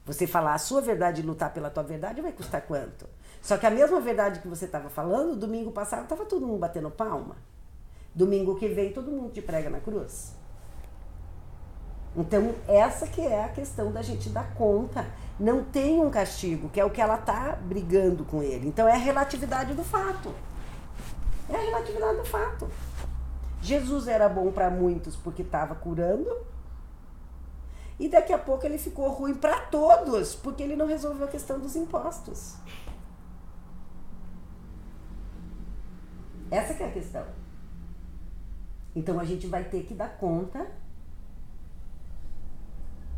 Você falar a sua verdade e lutar pela tua verdade vai custar quanto? Só que a mesma verdade que você estava falando, domingo passado estava todo mundo batendo palma. Domingo que vem todo mundo te prega na cruz. Então essa que é a questão da gente dar conta. Não tem um castigo, que é o que ela está brigando com ele. Então é a relatividade do fato. É a relatividade do fato. Jesus era bom para muitos porque estava curando. E daqui a pouco ele ficou ruim para todos porque ele não resolveu a questão dos impostos. Essa que é a questão. Então a gente vai ter que dar conta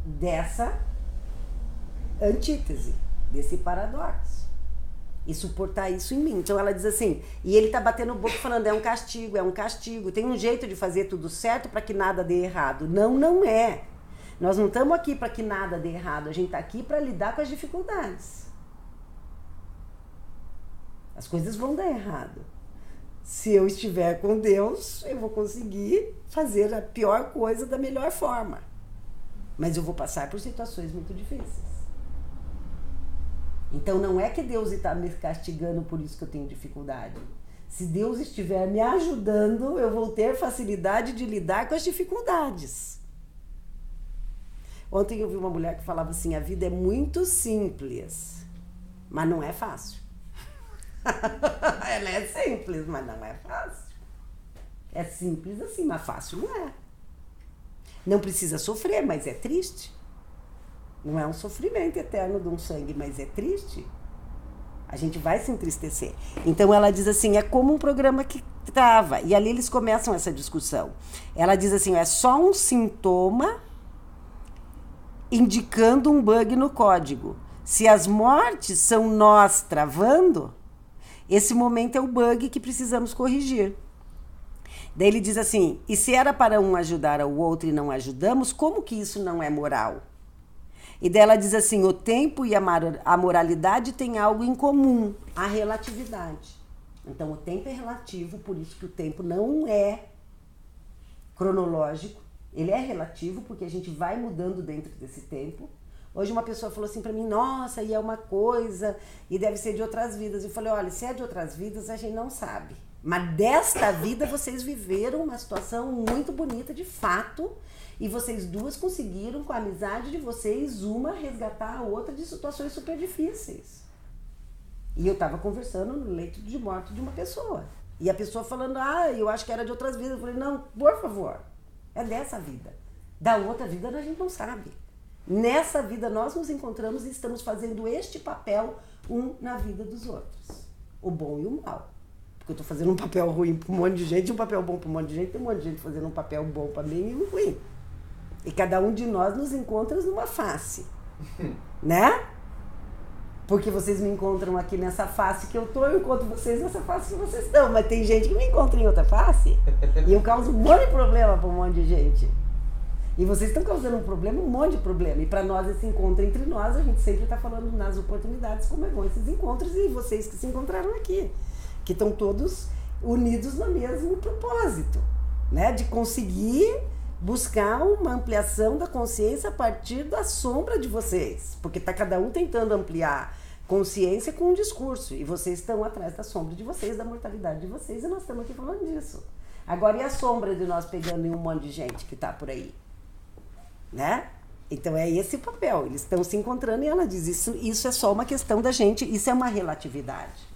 dessa antítese, desse paradoxo. E suportar isso em mim. Então ela diz assim, e ele tá batendo boca falando, é um castigo, tem um jeito de fazer tudo certo para que nada dê errado. Não, não é. Nós não estamos aqui para que nada dê errado, a gente está aqui para lidar com as dificuldades. As coisas vão dar errado. Se eu estiver com Deus, eu vou conseguir fazer a pior coisa da melhor forma. Mas eu vou passar por situações muito difíceis. Então não é que Deus está me castigando por isso que eu tenho dificuldade. Se Deus estiver me ajudando, eu vou ter facilidade de lidar com as dificuldades. Ontem eu vi uma mulher que falava assim, a vida é muito simples, mas não é fácil. Ela é simples, mas não é fácil. É simples assim, mas fácil não é. Não precisa sofrer, mas é triste. Não é um sofrimento eterno de um sangue, mas é triste. A gente vai se entristecer. Então ela diz assim, é como um programa que trava. E ali eles começam essa discussão. Ela diz assim, é só um sintoma indicando um bug no código. Se as mortes são nós travando, esse momento é o bug que precisamos corrigir. Daí ele diz assim, e se era para um ajudar ao outro e não ajudamos, como que isso não é moral? E daí ela diz assim, o tempo e a moralidade têm algo em comum, a relatividade. Então o tempo é relativo, por isso que o tempo não é cronológico, ele é relativo porque a gente vai mudando dentro desse tempo. Hoje uma pessoa falou assim pra mim, nossa, e é uma coisa, e deve ser de outras vidas. Eu falei, olha, se é de outras vidas, a gente não sabe. Mas desta vida vocês viveram uma situação muito bonita de fato, e vocês duas conseguiram, com a amizade de vocês, uma resgatar a outra de situações super difíceis. E eu tava conversando no leito de morte de uma pessoa. E a pessoa falando, eu acho que era de outras vidas. Eu falei, não, por favor, é dessa vida. Da outra vida a gente não sabe. Nessa vida nós nos encontramos e estamos fazendo este papel um na vida dos outros. O bom e o mal. Porque eu tô fazendo um papel ruim para um monte de gente, um papel bom para um monte de gente, tem um monte de gente fazendo um papel bom para mim e um ruim. E cada um de nós nos encontra numa face, né? Porque vocês me encontram aqui nessa face que eu tô, eu encontro vocês nessa face que vocês estão. Mas tem gente que me encontra em outra face e eu causo um monte de problema para um monte de gente. E vocês estão causando um problema, um monte de problema. E para nós, esse encontro entre nós, a gente sempre está falando nas oportunidades como é bom esses encontros e vocês que se encontraram aqui. Que estão todos unidos no mesmo propósito, né? De conseguir buscar uma ampliação da consciência a partir da sombra de vocês. Porque está cada um tentando ampliar consciência com um discurso. E vocês estão atrás da sombra de vocês, da mortalidade de vocês. E nós estamos aqui falando disso. Agora, e a sombra de nós pegando em um monte de gente que está por aí? Né? Então é esse o papel. Eles estão se encontrando e ela diz, isso é só uma questão da gente, isso é uma relatividade.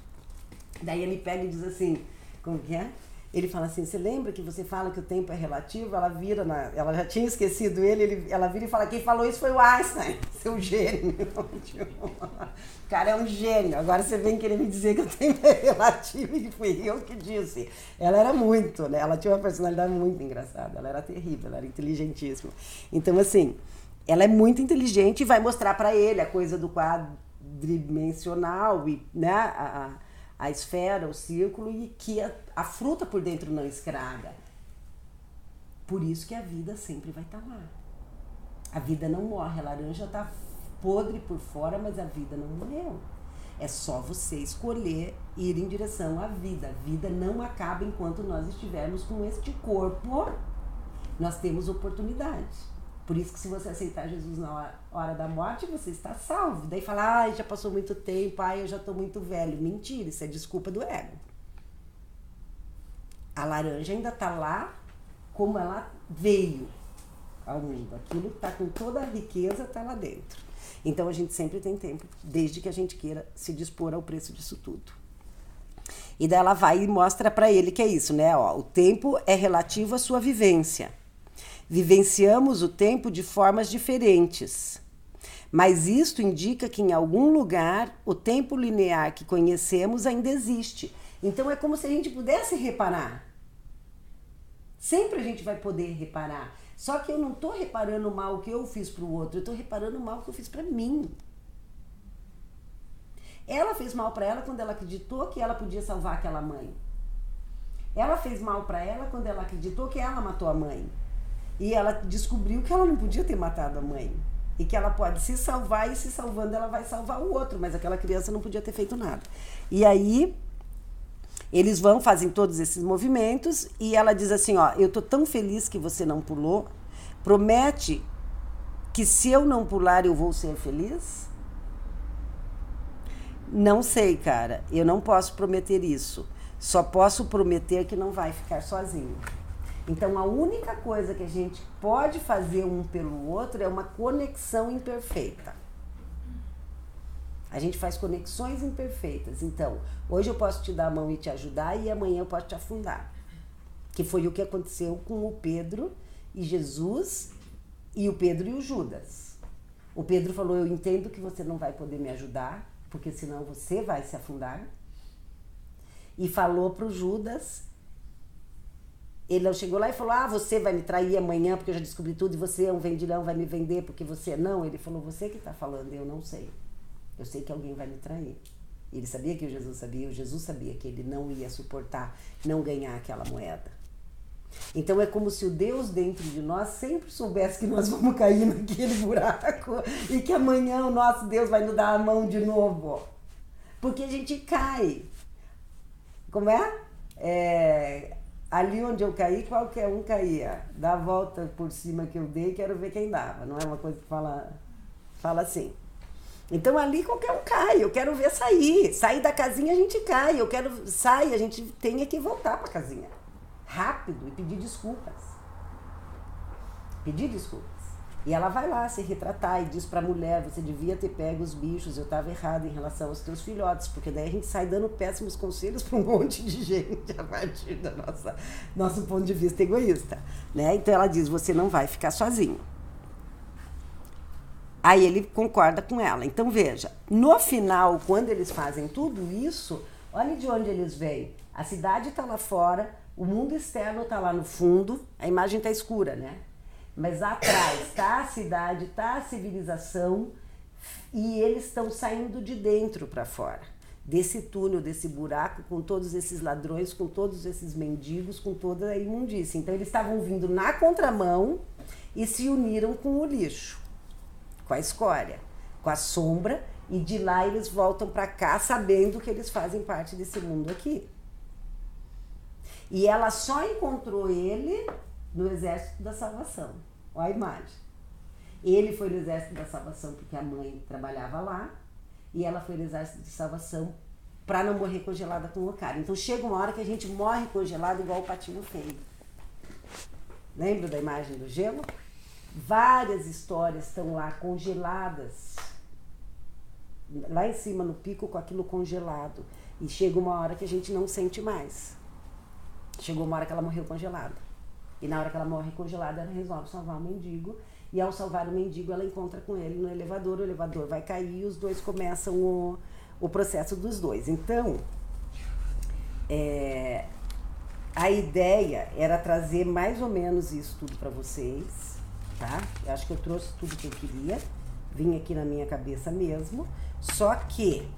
Daí ele pega e diz assim, como que é? Ele fala assim, você lembra que você fala que o tempo é relativo? Ela vira, ela já tinha esquecido ela vira e fala, quem falou isso foi o Einstein, seu gênio. O cara é um gênio. Agora você vem querer me dizer que o tempo é relativo e fui eu que disse. Ela era muito, né? Ela tinha uma personalidade muito engraçada, ela era terrível, ela era inteligentíssima. Então assim, ela é muito inteligente e vai mostrar pra ele a coisa do quadridimensional e, né, a esfera, o círculo, e que a fruta por dentro não escraga. Por isso que a vida sempre vai estar lá. A vida não morre, a laranja está podre por fora, mas a vida não morreu. É só você escolher ir em direção à vida. A vida não acaba enquanto nós estivermos com este corpo. Nós temos oportunidade. Por isso que se você aceitar Jesus na hora da morte, você está salvo. Daí fala, já passou muito tempo, eu já estou muito velho. Mentira, isso é desculpa do ego. A laranja ainda está lá como ela veio ao mundo. Aquilo que está com toda a riqueza está lá dentro. Então a gente sempre tem tempo, desde que a gente queira se dispor ao preço disso tudo. E daí ela vai e mostra para ele que é isso, né? O tempo é relativo à sua vivência. Vivenciamos o tempo de formas diferentes, mas isto indica que em algum lugar o tempo linear que conhecemos ainda existe. Então é como se a gente pudesse reparar. Sempre a gente vai poder reparar. Só que eu não estou reparando o mal que eu fiz para o outro, eu estou reparando o mal que eu fiz para mim. Ela fez mal para ela quando ela acreditou que ela podia salvar aquela mãe. Ela fez mal para ela quando ela acreditou que ela matou a mãe. E ela descobriu que ela não podia ter matado a mãe. E que ela pode se salvar e se salvando ela vai salvar o outro. Mas aquela criança não podia ter feito nada. E aí, eles fazem todos esses movimentos e ela diz assim, eu tô tão feliz que você não pulou. Promete que se eu não pular eu vou ser feliz? Não sei, cara. Eu não posso prometer isso. Só posso prometer que não vai ficar sozinho. Então, a única coisa que a gente pode fazer um pelo outro é uma conexão imperfeita. A gente faz conexões imperfeitas. Então, hoje eu posso te dar a mão e te ajudar e amanhã eu posso te afundar. Que foi o que aconteceu com o Pedro e Jesus e o Pedro e o Judas. O Pedro falou, eu entendo que você não vai poder me ajudar, porque senão você vai se afundar. E falou para o Judas, ele chegou lá e falou, você vai me trair amanhã porque eu já descobri tudo e você é um vendilhão, vai me vender porque você não. Ele falou, você que está falando, eu não sei. Eu sei que alguém vai me trair. Ele sabia que o Jesus sabia que ele não ia suportar não ganhar aquela moeda. Então é como se o Deus dentro de nós sempre soubesse que nós vamos cair naquele buraco e que amanhã o nosso Deus vai nos dar a mão de novo. Porque a gente cai. Como é? Ali onde eu caí, qualquer um caía. Dá a volta por cima que eu dei, quero ver quem dava. Não é uma coisa que fala assim. Então ali qualquer um cai, eu quero ver sair. Sair da casinha a gente cai, eu quero sair, a gente tem que voltar pra casinha. Rápido e pedir desculpas. Pedir desculpas. E ela vai lá se retratar e diz pra mulher, você devia ter pego os bichos, eu estava errada em relação aos teus filhotes, porque daí a gente sai dando péssimos conselhos pra um monte de gente a partir do nosso ponto de vista egoísta, né? Então ela diz, você não vai ficar sozinho. Aí ele concorda com ela. Então veja, no final, quando eles fazem tudo isso, olha de onde eles vêm. A cidade está lá fora, o mundo externo está lá no fundo, a imagem está escura, né? Mas atrás está a cidade, está a civilização e eles estão saindo de dentro para fora. Desse túnel, desse buraco, com todos esses ladrões, com todos esses mendigos, com toda a imundícia. Então eles estavam vindo na contramão e se uniram com o lixo, com a escória, com a sombra, e de lá eles voltam para cá sabendo que eles fazem parte desse mundo aqui. E ela só encontrou ele no Exército da Salvação. Olha a imagem. Ele foi no Exército da Salvação porque a mãe trabalhava lá, e ela foi no Exército de Salvação para não morrer congelada com o cara. Então chega uma hora que a gente morre congelado igual o patinho feio. Lembra da imagem do gelo? Várias histórias estão lá congeladas, lá em cima no pico com aquilo congelado. E chega uma hora que a gente não sente mais. Chegou uma hora que ela morreu congelada. E na hora que ela morre congelada, ela resolve salvar o mendigo. E ao salvar o mendigo, ela encontra com ele no elevador. O elevador vai cair e os dois começam o processo dos dois. Então, a ideia era trazer mais ou menos isso tudo para vocês. Tá? Eu acho que eu trouxe tudo que eu queria, vim aqui na minha cabeça mesmo, só que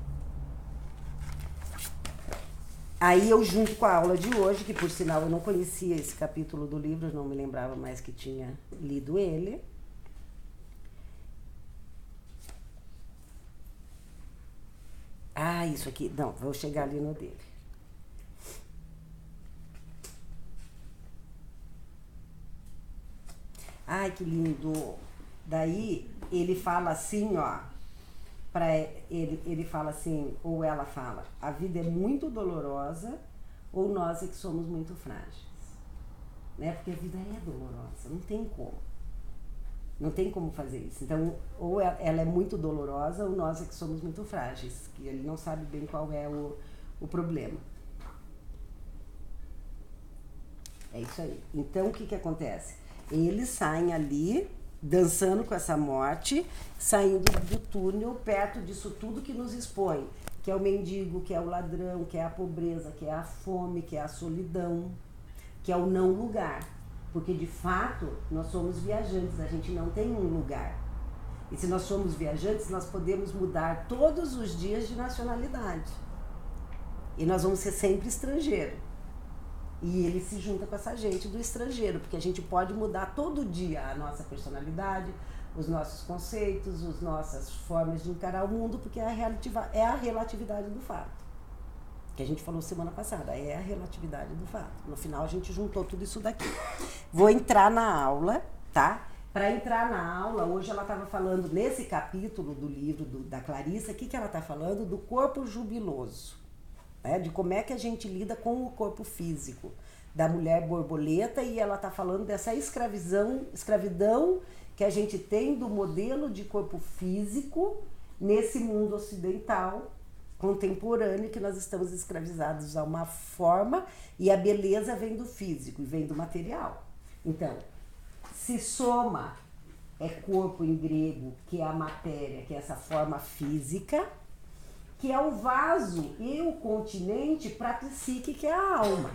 aí eu junto com a aula de hoje, que por sinal eu não conhecia esse capítulo do livro, eu não me lembrava mais que tinha lido ele. Isso aqui, não, vou chegar ali no dele. Ai, que lindo! Daí ele fala assim, ele fala assim, ou ela fala, a vida é muito dolorosa ou nós é que somos muito frágeis. Né? Porque a vida é dolorosa, não tem como. Não tem como fazer isso. Então, ou ela é muito dolorosa ou nós é que somos muito frágeis, que ele não sabe bem qual é o problema. É isso aí. Então, o que acontece? Eles saem ali, dançando com essa morte, saindo do túnel, perto disso tudo que nos expõe, que é o mendigo, que é o ladrão, que é a pobreza, que é a fome, que é a solidão, que é o não lugar. Porque, de fato, nós somos viajantes, a gente não tem um lugar. E se nós somos viajantes, nós podemos mudar todos os dias de nacionalidade. E nós vamos ser sempre estrangeiro. E ele se junta com essa gente do estrangeiro, porque a gente pode mudar todo dia a nossa personalidade, os nossos conceitos, as nossas formas de encarar o mundo, porque é a relatividade do fato. Que a gente falou semana passada, é a relatividade do fato. No final a gente juntou tudo isso daqui. Vou entrar na aula, tá? Para entrar na aula, hoje ela estava falando, nesse capítulo do livro da Clarissa, o que ela está falando? Do corpo jubiloso, né? De como é que a gente lida com o corpo físico da mulher borboleta, e ela está falando dessa escravidão que a gente tem do modelo de corpo físico nesse mundo ocidental contemporâneo, que nós estamos escravizados a uma forma, e a beleza vem do físico e vem do material. Então, se soma é corpo em grego, que é a matéria, que é essa forma física, que é o vaso e o continente para a psique, que é a alma.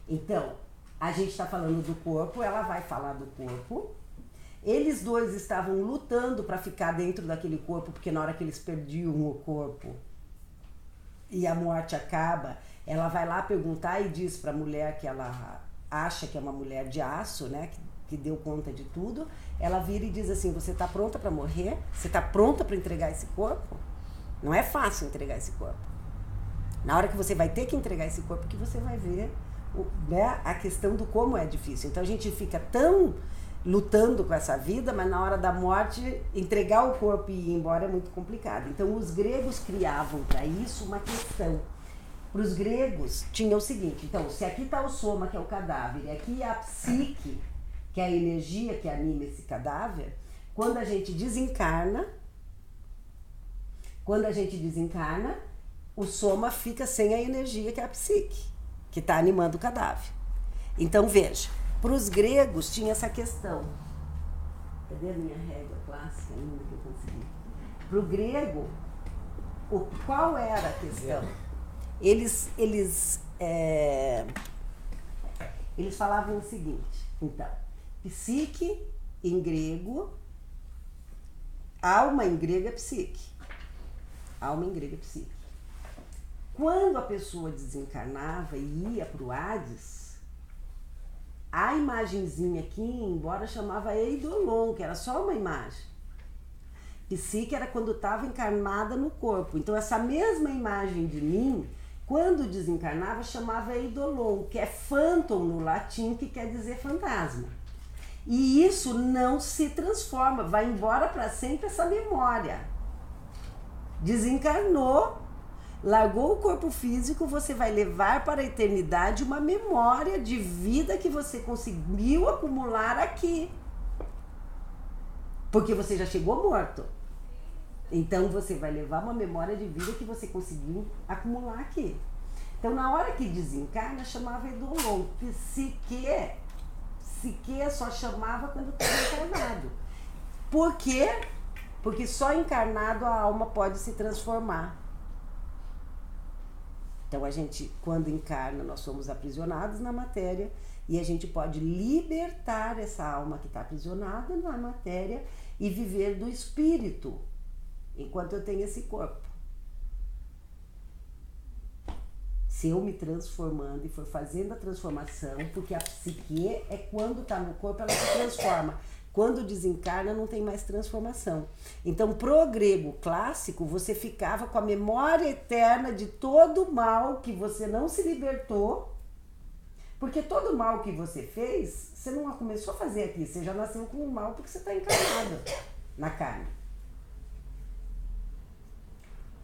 Então, a gente está falando do corpo, ela vai falar do corpo. Eles dois estavam lutando para ficar dentro daquele corpo, porque na hora que eles perdiam o corpo e a morte acaba, ela vai lá perguntar e diz para a mulher que ela acha que é uma mulher de aço, né, que deu conta de tudo. Ela vira e diz assim: você está pronta para morrer? Você está pronta para entregar esse corpo? Não é fácil entregar esse corpo. Na hora que você vai ter que entregar esse corpo, que você vai ver, né, a questão do como é difícil. Então a gente fica tão lutando com essa vida, mas na hora da morte, entregar o corpo e ir embora é muito complicado. Então os gregos criavam para isso uma questão. Para os gregos tinha o seguinte: então, se aqui está o soma, que é o cadáver, e aqui é a psique, que é a energia que anima esse cadáver, quando a gente desencarna, o soma fica sem a energia, que é a psique, que está animando o cadáver. Então, veja, para os gregos tinha essa questão. Cadê a minha régua clássica ainda que eu consegui? Para o grego, qual era a questão? Eles falavam o seguinte, então, psique em grego, alma em grego é psique. Alma em grego é psique. Quando a pessoa desencarnava e ia para o Hades, a imagenzinha aqui, embora chamava Eidolon, que era só uma imagem. Psique era quando estava encarnada no corpo. Então essa mesma imagem de mim, quando desencarnava, chamava Eidolon, que é phantom no latim, que quer dizer fantasma. E isso não se transforma, vai embora para sempre essa memória. Desencarnou, largou o corpo físico, você vai levar para a eternidade uma memória de vida que você conseguiu acumular aqui. Porque você já chegou morto. Então você vai levar uma memória de vida que você conseguiu acumular aqui. Então na hora que desencarna, chamava Eidolon. Psique só chamava quando estava encarnado. Por quê? Porque só encarnado a alma pode se transformar. Então a gente, quando encarna, nós somos aprisionados na matéria, e a gente pode libertar essa alma que está aprisionada na matéria e viver do espírito, enquanto eu tenho esse corpo. Se eu me transformando e for fazendo a transformação, porque a psique é quando está no corpo, ela se transforma. Quando desencarna, não tem mais transformação. Então, pro grego clássico, você ficava com a memória eterna de todo o mal que você não se libertou, porque todo o mal que você fez, você não começou a fazer aqui, você já nasceu com o mal porque você está encarnado na carne.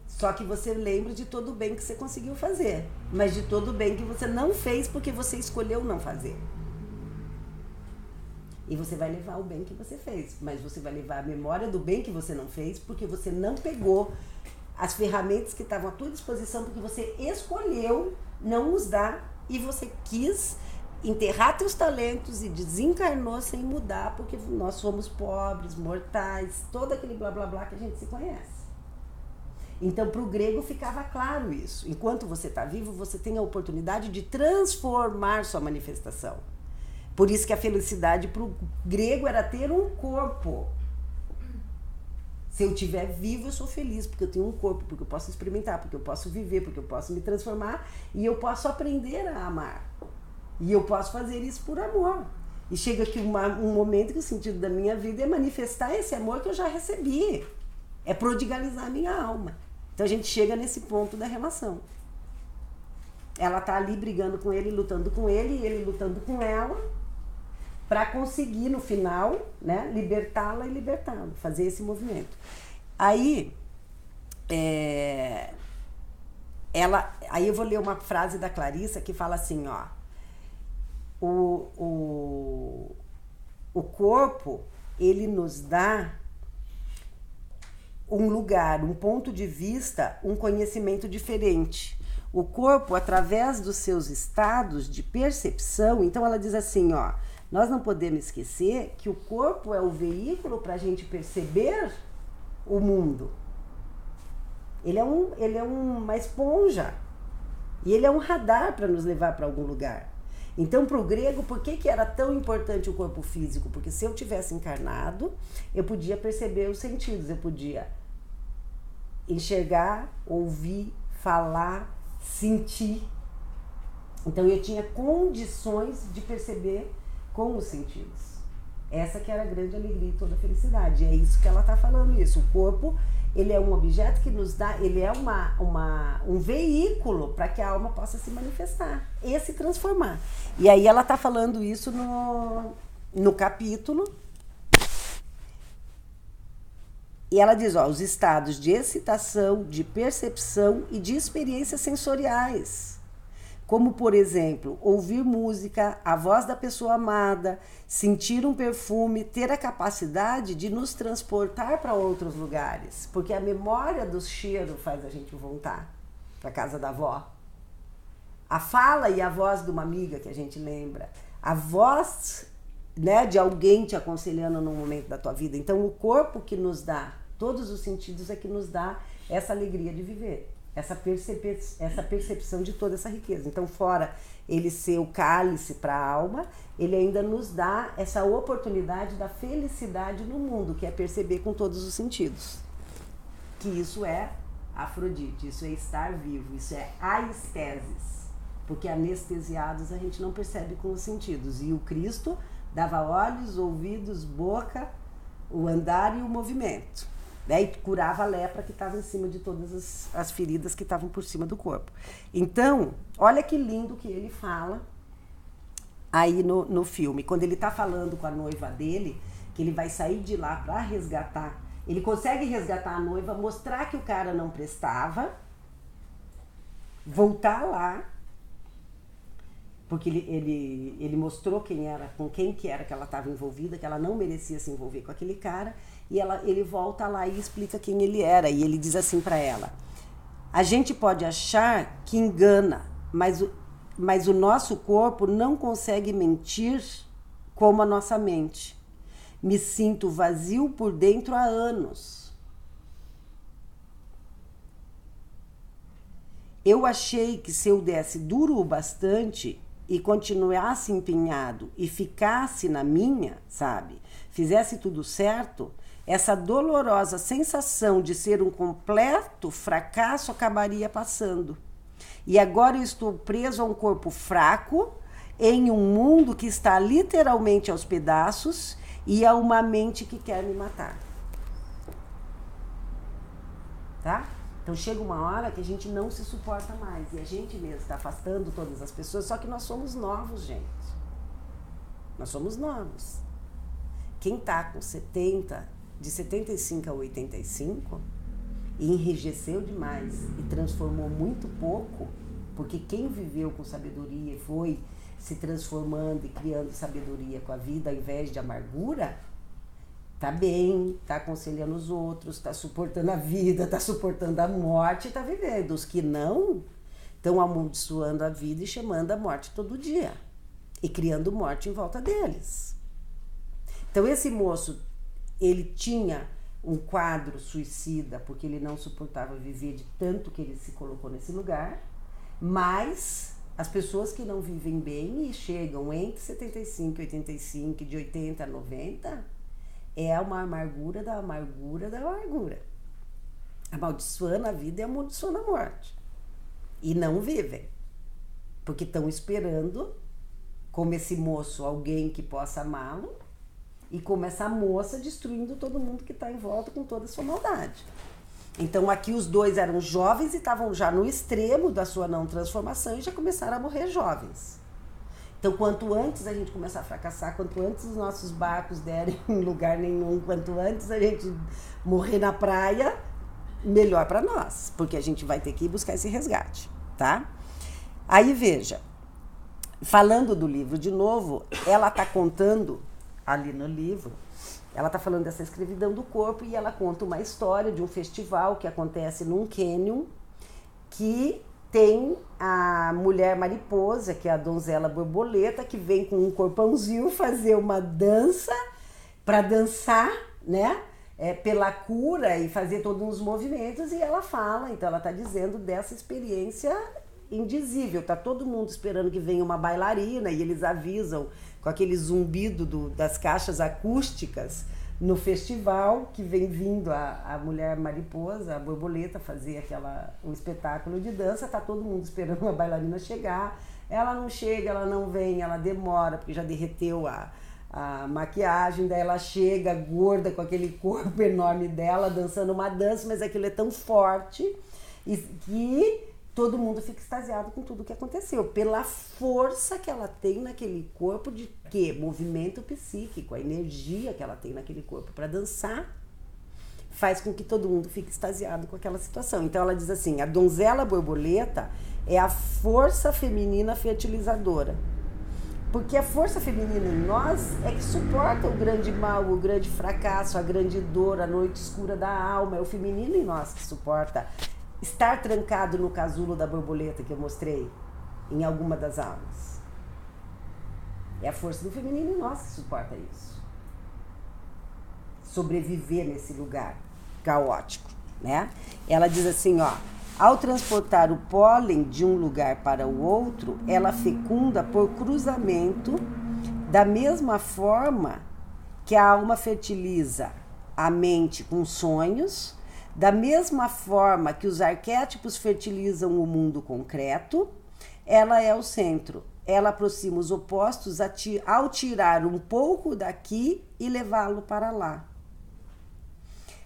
Só que você lembra de todo o bem que você conseguiu fazer, mas de todo o bem que você não fez porque você escolheu não fazer. E você vai levar o bem que você fez, mas você vai levar a memória do bem que você não fez porque você não pegou as ferramentas que estavam à tua disposição, porque você escolheu não os dar e você quis enterrar teus talentos e desencarnou sem mudar, porque nós somos pobres, mortais, todo aquele blá blá blá que a gente se conhece. Então, para o grego ficava claro isso. Enquanto você está vivo, você tem a oportunidade de transformar sua manifestação. Por isso que a felicidade para o grego era ter um corpo. Se eu estiver vivo, eu sou feliz, porque eu tenho um corpo, porque eu posso experimentar, porque eu posso viver, porque eu posso me transformar e eu posso aprender a amar. E eu posso fazer isso por amor. E chega aqui um momento que o sentido da minha vida é manifestar esse amor que eu já recebi. É prodigalizar a minha alma. Então a gente chega nesse ponto da relação. Ela tá ali brigando com ele, lutando com ele, e ele lutando com ela. para conseguir no final, né, libertá-la e libertá-lo, fazer esse movimento. Aí, aí eu vou ler uma frase da Clarissa que fala assim, ó, o corpo, ele nos dá um lugar, um ponto de vista, um conhecimento diferente. O corpo, através dos seus estados de percepção, então ela diz assim, ó, nós não podemos esquecer que o corpo é o veículo para a gente perceber o mundo. Ele é uma esponja e ele é um radar para nos levar para algum lugar. Então, para o grego, por que era tão importante o corpo físico? Porque se eu tivesse encarnado, eu podia perceber os sentidos, eu podia enxergar, ouvir, falar, sentir. Então, eu tinha condições de perceber com os sentidos. Essa que era a grande alegria e toda a felicidade. E é isso que ela está falando, isso. O corpo, ele é um objeto que nos dá, ele é um veículo para que a alma possa se manifestar e se transformar. E aí ela está falando isso no capítulo. E ela diz, ó, os estados de excitação, de percepção e de experiências sensoriais. Como, por exemplo, ouvir música, a voz da pessoa amada, sentir um perfume, ter a capacidade de nos transportar para outros lugares. Porque a memória do cheiro faz a gente voltar para a casa da avó. A fala e a voz de uma amiga que a gente lembra. A voz, né, de alguém te aconselhando num momento da tua vida. Então, o corpo que nos dá, todos os sentidos é que nos dá essa alegria de viver. Essa percepção de toda essa riqueza. Então, fora ele ser o cálice para a alma, ele ainda nos dá essa oportunidade da felicidade no mundo, que é perceber com todos os sentidos. Que isso é Afrodite, isso é estar vivo, isso é aestesis. Porque anestesiados a gente não percebe com os sentidos. E o Cristo dava olhos, ouvidos, boca, o andar e o movimento. Né, e curava a lepra que estava em cima de todas as feridas que estavam por cima do corpo. Então, olha que lindo que ele fala aí no filme. Quando ele está falando com a noiva dele, que ele vai sair de lá para resgatar. Ele consegue resgatar a noiva, mostrar que o cara não prestava, voltar lá, porque ele mostrou quem era, com quem que era que ela estava envolvida, que ela não merecia se envolver com aquele cara, e ele volta lá e explica quem ele era, e ele diz assim para ela, a gente pode achar que engana, mas o nosso corpo não consegue mentir como a nossa mente. Me sinto vazio por dentro há anos. Eu achei que se eu desse duro o bastante e continuasse empenhado e ficasse na minha, sabe, fizesse tudo certo, essa dolorosa sensação de ser um completo fracasso acabaria passando. E agora eu estou preso a um corpo fraco, em um mundo que está literalmente aos pedaços e a uma mente que quer me matar. Tá? Então chega uma hora que a gente não se suporta mais e a gente mesmo está afastando todas as pessoas, só que nós somos novos, gente. Nós somos novos. Quem está com 70, de 75 a 85, e enrijeceu demais e transformou muito pouco, porque quem viveu com sabedoria e foi se transformando e criando sabedoria com a vida ao invés de amargura, tá bem, tá aconselhando os outros, tá suportando a vida, tá suportando a morte, tá vivendo. Os que não, estão amaldiçoando a vida e chamando a morte todo dia. E criando morte em volta deles. Então esse moço, ele tinha um quadro suicida, porque ele não suportava viver de tanto que ele se colocou nesse lugar, mas as pessoas que não vivem bem e chegam entre 75 e 85, de 80 a 90, é uma amargura da amargura da amargura. Amaldiçoando a vida e amaldiçoando a morte. E não vivem. Porque estão esperando, como esse moço, alguém que possa amá-lo, e como essa moça destruindo todo mundo que está em volta com toda a sua maldade. Então aqui os dois eram jovens e estavam já no extremo da sua não transformação e já começaram a morrer jovens. Então, quanto antes a gente começar a fracassar, quanto antes os nossos barcos derem em lugar nenhum, quanto antes a gente morrer na praia, melhor para nós, porque a gente vai ter que ir buscar esse resgate, tá? Aí, veja, falando do livro de novo, ela tá contando ali no livro, ela tá falando dessa escravidão do corpo e ela conta uma história de um festival que acontece num cânion que tem a mulher mariposa, que é a donzela borboleta, que vem com um corpãozinho fazer uma dança para dançar, né? Pela cura e fazer todos os movimentos, e ela fala, então ela está dizendo dessa experiência indizível. Tá todo mundo esperando que venha uma bailarina e eles avisam com aquele zumbido das caixas acústicas no festival que vem vindo a mulher mariposa, a borboleta, fazer um espetáculo de dança. Tá todo mundo esperando uma bailarina chegar, ela não chega, ela não vem, ela demora porque já derreteu a maquiagem, daí ela chega gorda com aquele corpo enorme dela, dançando uma dança, mas aquilo é tão forte e que todo mundo fica extasiado com tudo que aconteceu, pela força que ela tem naquele corpo, de quê? Movimento psíquico, a energia que ela tem naquele corpo para dançar, faz com que todo mundo fique extasiado com aquela situação. Então ela diz assim, a donzela borboleta é a força feminina fertilizadora. Porque a força feminina em nós é que suporta o grande mal, o grande fracasso, a grande dor, a noite escura da alma. É o feminino em nós que suporta estar trancado no casulo da borboleta que eu mostrei em alguma das aulas. É a força do feminino em nós que suporta isso. Sobreviver nesse lugar caótico, né? Ela diz assim, ó, ao transportar o pólen de um lugar para o outro, ela fecunda por cruzamento, da mesma forma que a alma fertiliza a mente com sonhos, da mesma forma que os arquétipos fertilizam o mundo concreto, ela é o centro. Ela aproxima os opostos ao tirar um pouco daqui e levá-lo para lá.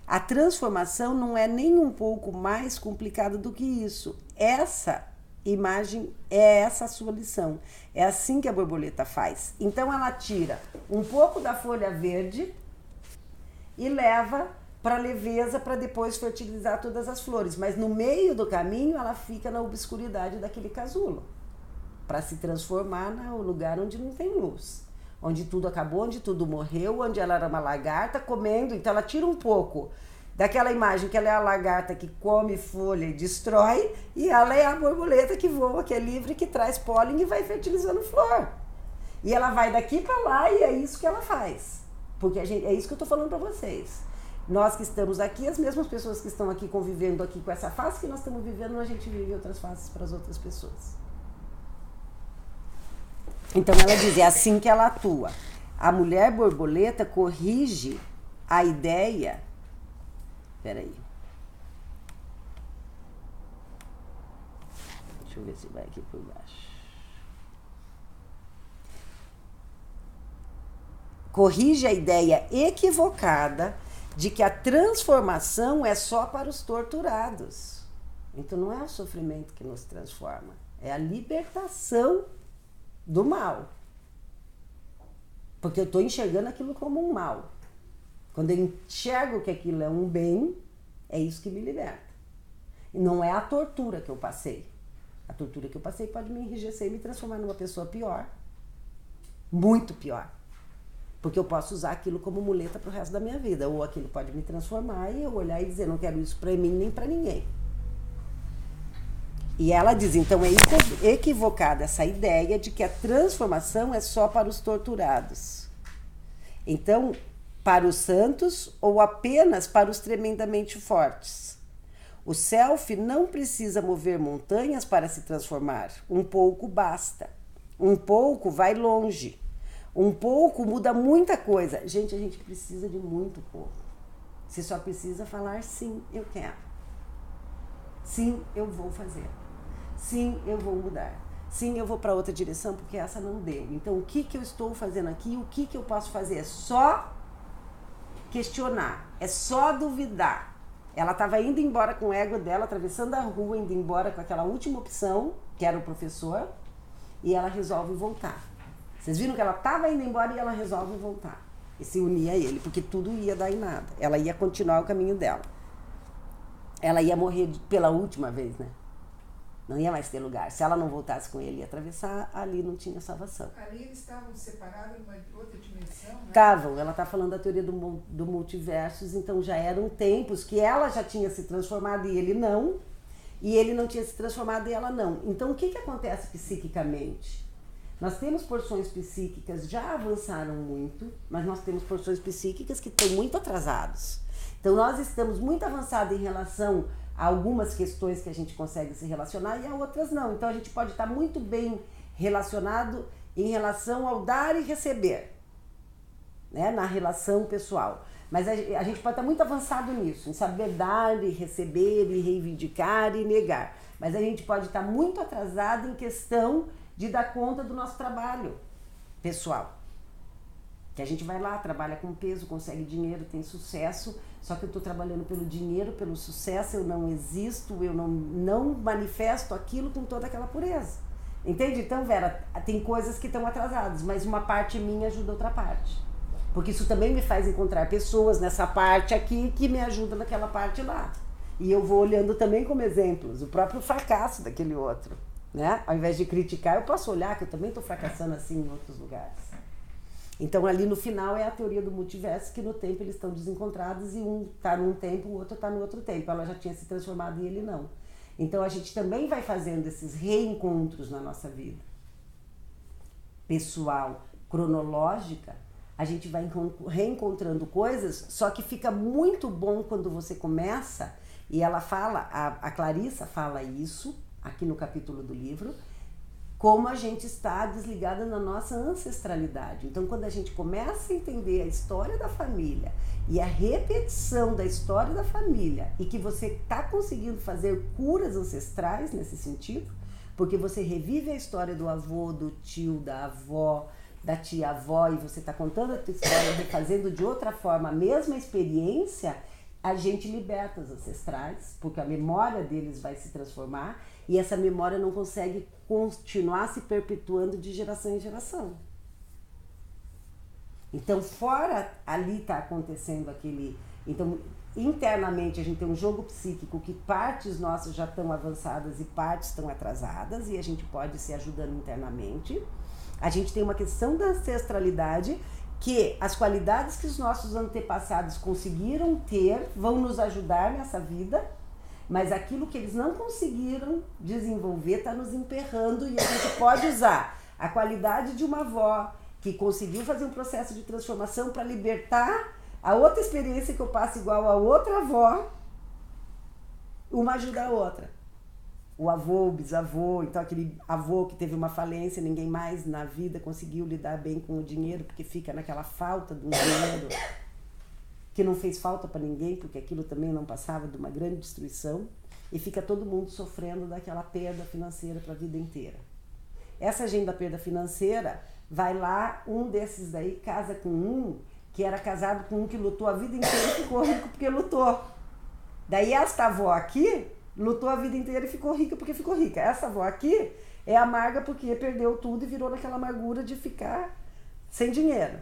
A transformação não é nem um pouco mais complicada do que isso. Essa imagem é essa a sua lição. É assim que a borboleta faz. Então ela tira um pouco da folha verde e leva para a leveza, para depois fertilizar todas as flores. Mas no meio do caminho ela fica na obscuridade daquele casulo, para se transformar no lugar onde não tem luz, onde tudo acabou, onde tudo morreu, onde ela era uma lagarta comendo. Então ela tira um pouco daquela imagem que ela é a lagarta que come folha e destrói, e ela é a borboleta que voa, que é livre, que traz pólen e vai fertilizando flor. E ela vai daqui para lá e é isso que ela faz. Porque é isso que eu estou falando para vocês. Nós que estamos aqui, as mesmas pessoas que estão aqui convivendo aqui com essa face que nós estamos vivendo, a gente vive outras faces para as outras pessoas. Então ela diz, é assim que ela atua. A mulher borboleta corrige a ideia... Peraí. Deixa eu ver se vai aqui por baixo. Corrige a ideia equivocada de que a transformação é só para os torturados. Então não é o sofrimento que nos transforma, é a libertação do mal. Porque eu estou enxergando aquilo como um mal. Quando eu enxergo que aquilo é um bem, é isso que me liberta. E não é a tortura que eu passei. A tortura que eu passei pode me enrijecer e me transformar numa pessoa pior. Muito pior. Porque eu posso usar aquilo como muleta pro resto da minha vida. Ou aquilo pode me transformar e eu olhar e dizer, não quero isso pra mim nem pra ninguém. E ela diz, então é equivocada essa ideia de que a transformação é só para os torturados. Então, para os santos ou apenas para os tremendamente fortes. O self não precisa mover montanhas para se transformar. Um pouco basta. Um pouco vai longe. Um pouco muda muita coisa. Gente, a gente precisa de muito pouco. Você só precisa falar sim, eu quero. Sim, eu vou fazer. Sim, eu vou mudar. Sim, eu vou para outra direção porque essa não deu. Então, o que eu estou fazendo aqui? O que eu posso fazer? É só questionar. É só duvidar. Ela estava indo embora com o ego dela, atravessando a rua, indo embora com aquela última opção, que era o professor, e ela resolve voltar. Vocês viram que ela estava indo embora e ela resolve voltar e se unir a ele, porque tudo ia dar em nada. Ela ia continuar o caminho dela. Ela ia morrer pela última vez, né? Não ia mais ter lugar. Se ela não voltasse com ele e atravessar, ali não tinha salvação. Ali eles estavam separados numa outra dimensão, né? Estavam. Ela está falando da teoria do multiversos, então já eram tempos que ela já tinha se transformado e ele não, e ele não tinha se transformado e ela não. Então o que acontece psiquicamente? Nós temos porções psíquicas já avançaram muito, mas nós temos porções psíquicas que estão muito atrasados. Então nós estamos muito avançados em relação a algumas questões que a gente consegue se relacionar e a outras não. Então a gente pode estar muito bem relacionado em relação ao dar e receber, né? Na relação pessoal. Mas a gente pode estar muito avançado nisso, em saber dar e receber e reivindicar e negar. Mas a gente pode estar muito atrasado em questão de dar conta do nosso trabalho pessoal. Que a gente vai lá, trabalha com peso, consegue dinheiro, tem sucesso, só que eu estou trabalhando pelo dinheiro, pelo sucesso, eu não existo, eu não manifesto aquilo com toda aquela pureza. Entende? Então, Vera, tem coisas que estão atrasadas, mas uma parte minha ajuda outra parte. Porque isso também me faz encontrar pessoas nessa parte aqui que me ajudam naquela parte lá. E eu vou olhando também como exemplos, o próprio fracasso daquele outro, né? Ao invés de criticar, eu posso olhar que eu também estou fracassando assim em outros lugares. Então ali no final é a teoria do multiverso, que no tempo eles estão desencontrados e um está num tempo, o outro está no outro tempo. Ela já tinha se transformado e ele não. Então a gente também vai fazendo esses reencontros na nossa vida pessoal, cronológica, a gente vai reencontrando coisas, só que fica muito bom quando você começa, e ela fala, a Clarissa fala isso aqui no capítulo do livro, como a gente está desligada na nossa ancestralidade. Então, quando a gente começa a entender a história da família e a repetição da história da família, e que você está conseguindo fazer curas ancestrais nesse sentido, porque você revive a história do avô, do tio, da avó, da tia-avó, e você está contando a tua história, refazendo de outra forma a mesma experiência, a gente liberta os ancestrais, porque a memória deles vai se transformar, e essa memória não consegue continuar se perpetuando de geração em geração. Então, fora ali está acontecendo aquele... Então, internamente a gente tem um jogo psíquico que partes nossas já estão avançadas e partes estão atrasadas, e a gente pode se ajudando internamente. A gente tem uma questão da ancestralidade, que as qualidades que os nossos antepassados conseguiram ter vão nos ajudar nessa vida, mas aquilo que eles não conseguiram desenvolver está nos emperrando, e a gente pode usar a qualidade de uma avó que conseguiu fazer um processo de transformação para libertar a outra experiência que eu passo igual a outra avó, uma ajuda a outra. O avô, o bisavô, então aquele avô que teve uma falência, ninguém mais na vida conseguiu lidar bem com o dinheiro, porque fica naquela falta do dinheiro, que não fez falta para ninguém, porque aquilo também não passava de uma grande destruição, e fica todo mundo sofrendo daquela perda financeira para a vida inteira. Essa gente da perda financeira, vai lá, um desses daí casa com um que era casado com um que lutou a vida inteira e ficou rico porque lutou. Daí esta avó aqui lutou a vida inteira e ficou rica porque ficou rica. Essa avó aqui é amarga porque perdeu tudo e virou naquela amargura de ficar sem dinheiro.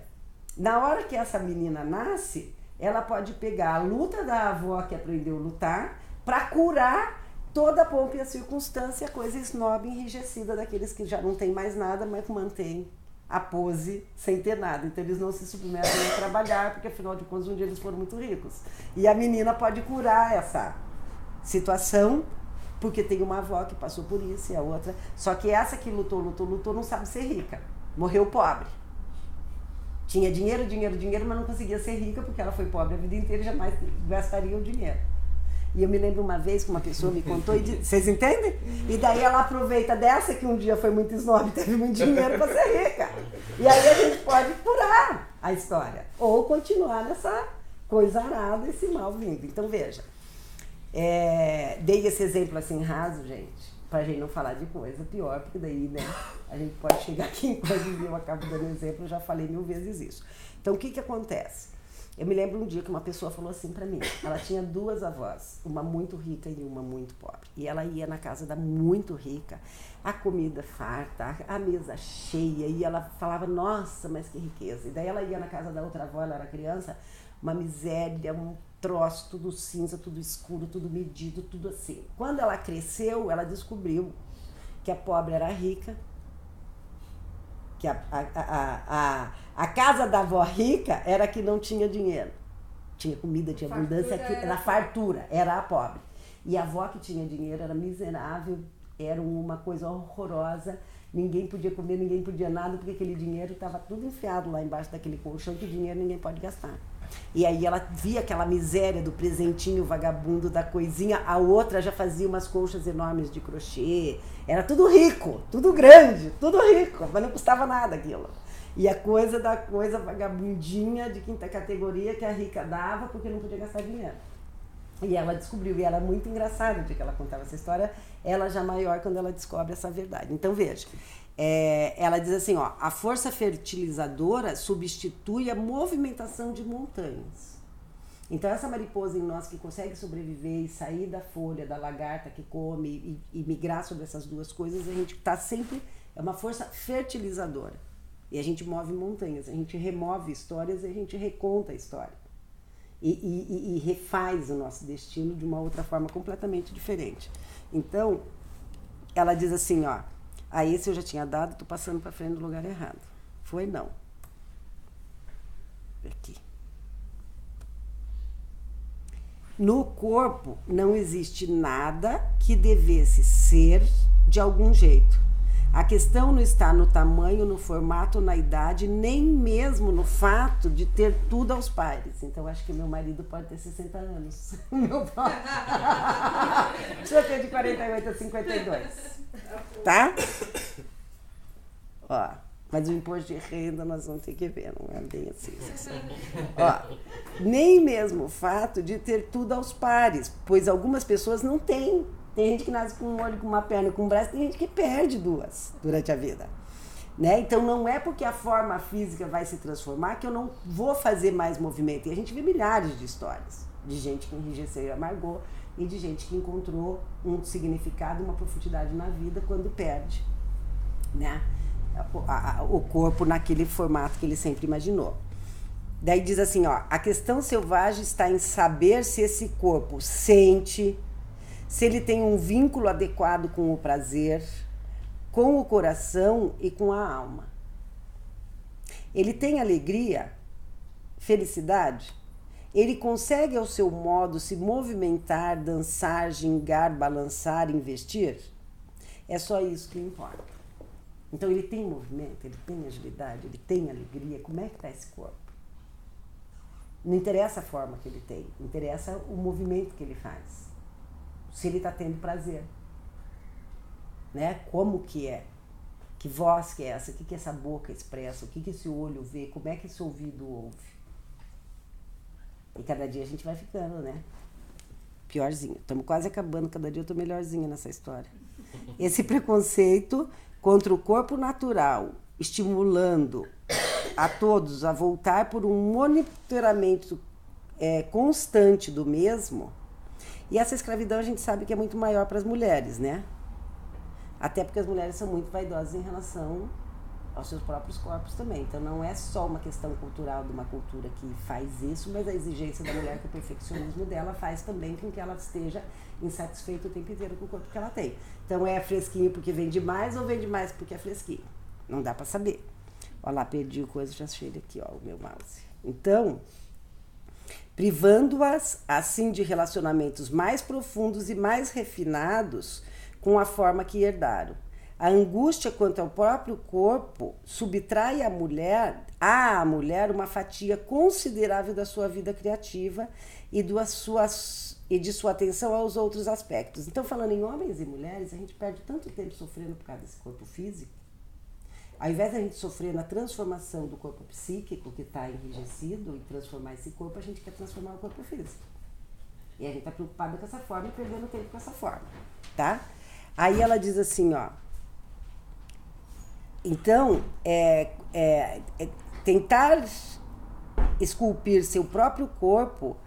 Na hora que essa menina nasce, ela pode pegar a luta da avó que aprendeu a lutar para curar toda a pompa e a circunstância, a coisa snob enrijecida daqueles que já não tem mais nada, mas mantém a pose sem ter nada. Então eles não se submetem a trabalhar, porque afinal de contas um dia eles foram muito ricos. E a menina pode curar essa situação, porque tem uma avó que passou por isso e a outra. Só que essa que lutou não sabe ser rica. Morreu pobre. Tinha dinheiro, mas não conseguia ser rica porque ela foi pobre a vida inteira e jamais gastaria o dinheiro. E eu me lembro uma vez que uma pessoa me contou, e vocês entendem? E daí ela aproveita dessa que um dia foi muito snob, teve muito dinheiro para ser rica. E aí a gente pode curar a história. Ou continuar nessa coisa arada, esse mal vindo. Então veja, dei esse exemplo assim raso, gente, pra gente não falar de coisa pior, porque daí, né, a gente pode chegar aqui em coisas e eu acabo dando exemplo, eu já falei 1000 vezes isso. Então o que acontece? Eu me lembro um dia que uma pessoa falou assim pra mim, ela tinha 2 avós, uma muito rica e uma muito pobre. E ela ia na casa da muito rica, a comida farta, a mesa cheia, e ela falava, nossa, mas que riqueza. E daí ela ia na casa da outra avó, ela era criança, uma miséria, um troço, tudo cinza, tudo escuro, tudo medido, tudo assim. Quando ela cresceu, ela descobriu que a pobre era rica, que a casa da avó rica era a que não tinha dinheiro. Tinha comida, tinha abundância, era fartura, era a pobre. E a avó que tinha dinheiro era miserável, era uma coisa horrorosa, ninguém podia comer, ninguém podia nada, porque aquele dinheiro estava tudo enfiado lá embaixo daquele colchão, que dinheiro ninguém pode gastar. E aí ela via aquela miséria do presentinho vagabundo, da coisinha, a outra já fazia umas colchas enormes de crochê, era tudo rico, tudo grande, tudo rico, mas não custava nada aquilo. E a coisa da coisa vagabundinha de quinta categoria que a rica dava porque não podia gastar dinheiro. E ela descobriu, e era muito engraçado o dia que ela contava essa história, ela já maior quando ela descobre essa verdade. Então veja, ela diz assim, ó, a força fertilizadora substitui a movimentação de montanhas. Então essa mariposa em nós que consegue sobreviver e sair da folha, da lagarta que come e migrar sobre essas duas coisas, a gente está sempre, é uma força fertilizadora. E a gente move montanhas, a gente remove histórias e a gente reconta a história. E refaz o nosso destino de uma outra forma completamente diferente. Então, ela diz assim, ó, esse eu já tinha dado, tô passando para frente do lugar errado. Foi não. Aqui. No corpo não existe nada que devesse ser de algum jeito. A questão não está no tamanho, no formato, na idade, nem mesmo no fato de ter tudo aos pares. Então, acho que meu marido pode ter 60 anos. Meu pai. Deixa eu ter de 48 a 52. Tá? Ó, mas o imposto de renda nós vamos ter que ver, não é bem assim. Ó, nem mesmo o fato de ter tudo aos pares, pois algumas pessoas não têm. Tem gente que nasce com um olho, com uma perna, com um braço, tem gente que perde 2 durante a vida. Né? Então não é porque a forma física vai se transformar que eu não vou fazer mais movimento. E a gente vê milhares de histórias de gente que enrijeceu e amargou e de gente que encontrou um significado, uma profundidade na vida quando perde, né? O corpo naquele formato que ele sempre imaginou. Daí diz assim, ó, a questão selvagem está em saber se esse corpo sente, se ele tem um vínculo adequado com o prazer, com o coração e com a alma. Ele tem alegria, felicidade, ele consegue ao seu modo se movimentar, dançar, gingar, balançar, investir? É só isso que importa. Então ele tem movimento, ele tem agilidade, ele tem alegria. Como é que está esse corpo? Não interessa a forma que ele tem, interessa o movimento que ele faz. Se ele está tendo prazer, né? Como que é? Que voz que é essa? O que essa boca expressa? O que esse olho vê? Como é que esse ouvido ouve? E cada dia a gente vai ficando, né? Piorzinho. Estamos quase acabando, cada dia eu estou melhorzinha nessa história. Esse preconceito contra o corpo natural, estimulando a todos a voltar por um monitoramento constante do mesmo. E essa escravidão a gente sabe que é muito maior para as mulheres, né? Até porque as mulheres são muito vaidosas em relação aos seus próprios corpos também. Então não é só uma questão cultural de uma cultura que faz isso, mas a exigência da mulher, que o perfeccionismo dela faz também com que ela esteja insatisfeita o tempo inteiro com o corpo que ela tem. Então é fresquinho porque vende mais ou vende mais porque é fresquinho? Não dá para saber. Olha lá, perdi o coisa, já achei ele aqui, ó, o meu mouse. Então, privando-as, assim, de relacionamentos mais profundos e mais refinados com a forma que herdaram. A angústia quanto ao próprio corpo subtrai à mulher uma fatia considerável da sua vida criativa e de sua atenção aos outros aspectos. Então, falando em homens e mulheres, a gente perde tanto tempo sofrendo por causa desse corpo físico. Ao invés da gente sofrer na transformação do corpo psíquico, que está enrijecido, e transformar esse corpo, a gente quer transformar o corpo físico. E a gente está preocupada com essa forma e perdendo tempo com essa forma, tá? Aí ela diz assim, ó. Então, tentar esculpir seu próprio corpo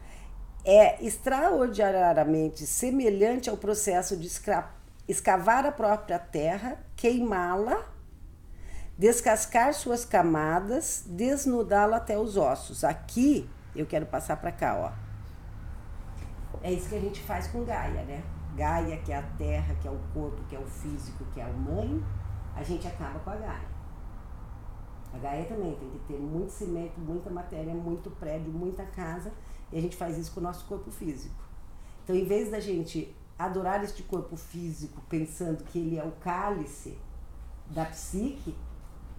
é extraordinariamente semelhante ao processo de escavar a própria terra, queimá-la, descascar suas camadas, desnudá-la até os ossos. Aqui, eu quero passar para cá, ó. É isso que a gente faz com Gaia, né? Gaia, que é a terra, que é o corpo, que é o físico, que é a mãe, a gente acaba com a Gaia. A Gaia também tem que ter muito cimento, muita matéria, muito prédio, muita casa, e a gente faz isso com o nosso corpo físico. Então, em vez da gente adorar este corpo físico pensando que ele é o cálice da psique,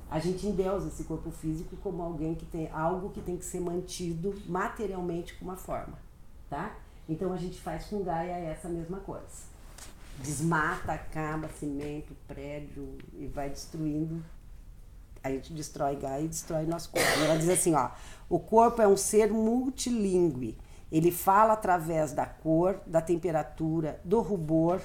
a gente endeusa esse corpo físico como alguém que tem algo que tem que ser mantido materialmente com uma forma, tá? Então a gente faz com Gaia essa mesma coisa. Desmata, acaba, cimento, prédio e vai destruindo. A gente destrói Gaia e destrói nosso corpo. E ela diz assim, ó, o corpo é um ser multilingüe. Ele fala através da cor, da temperatura, do rubor,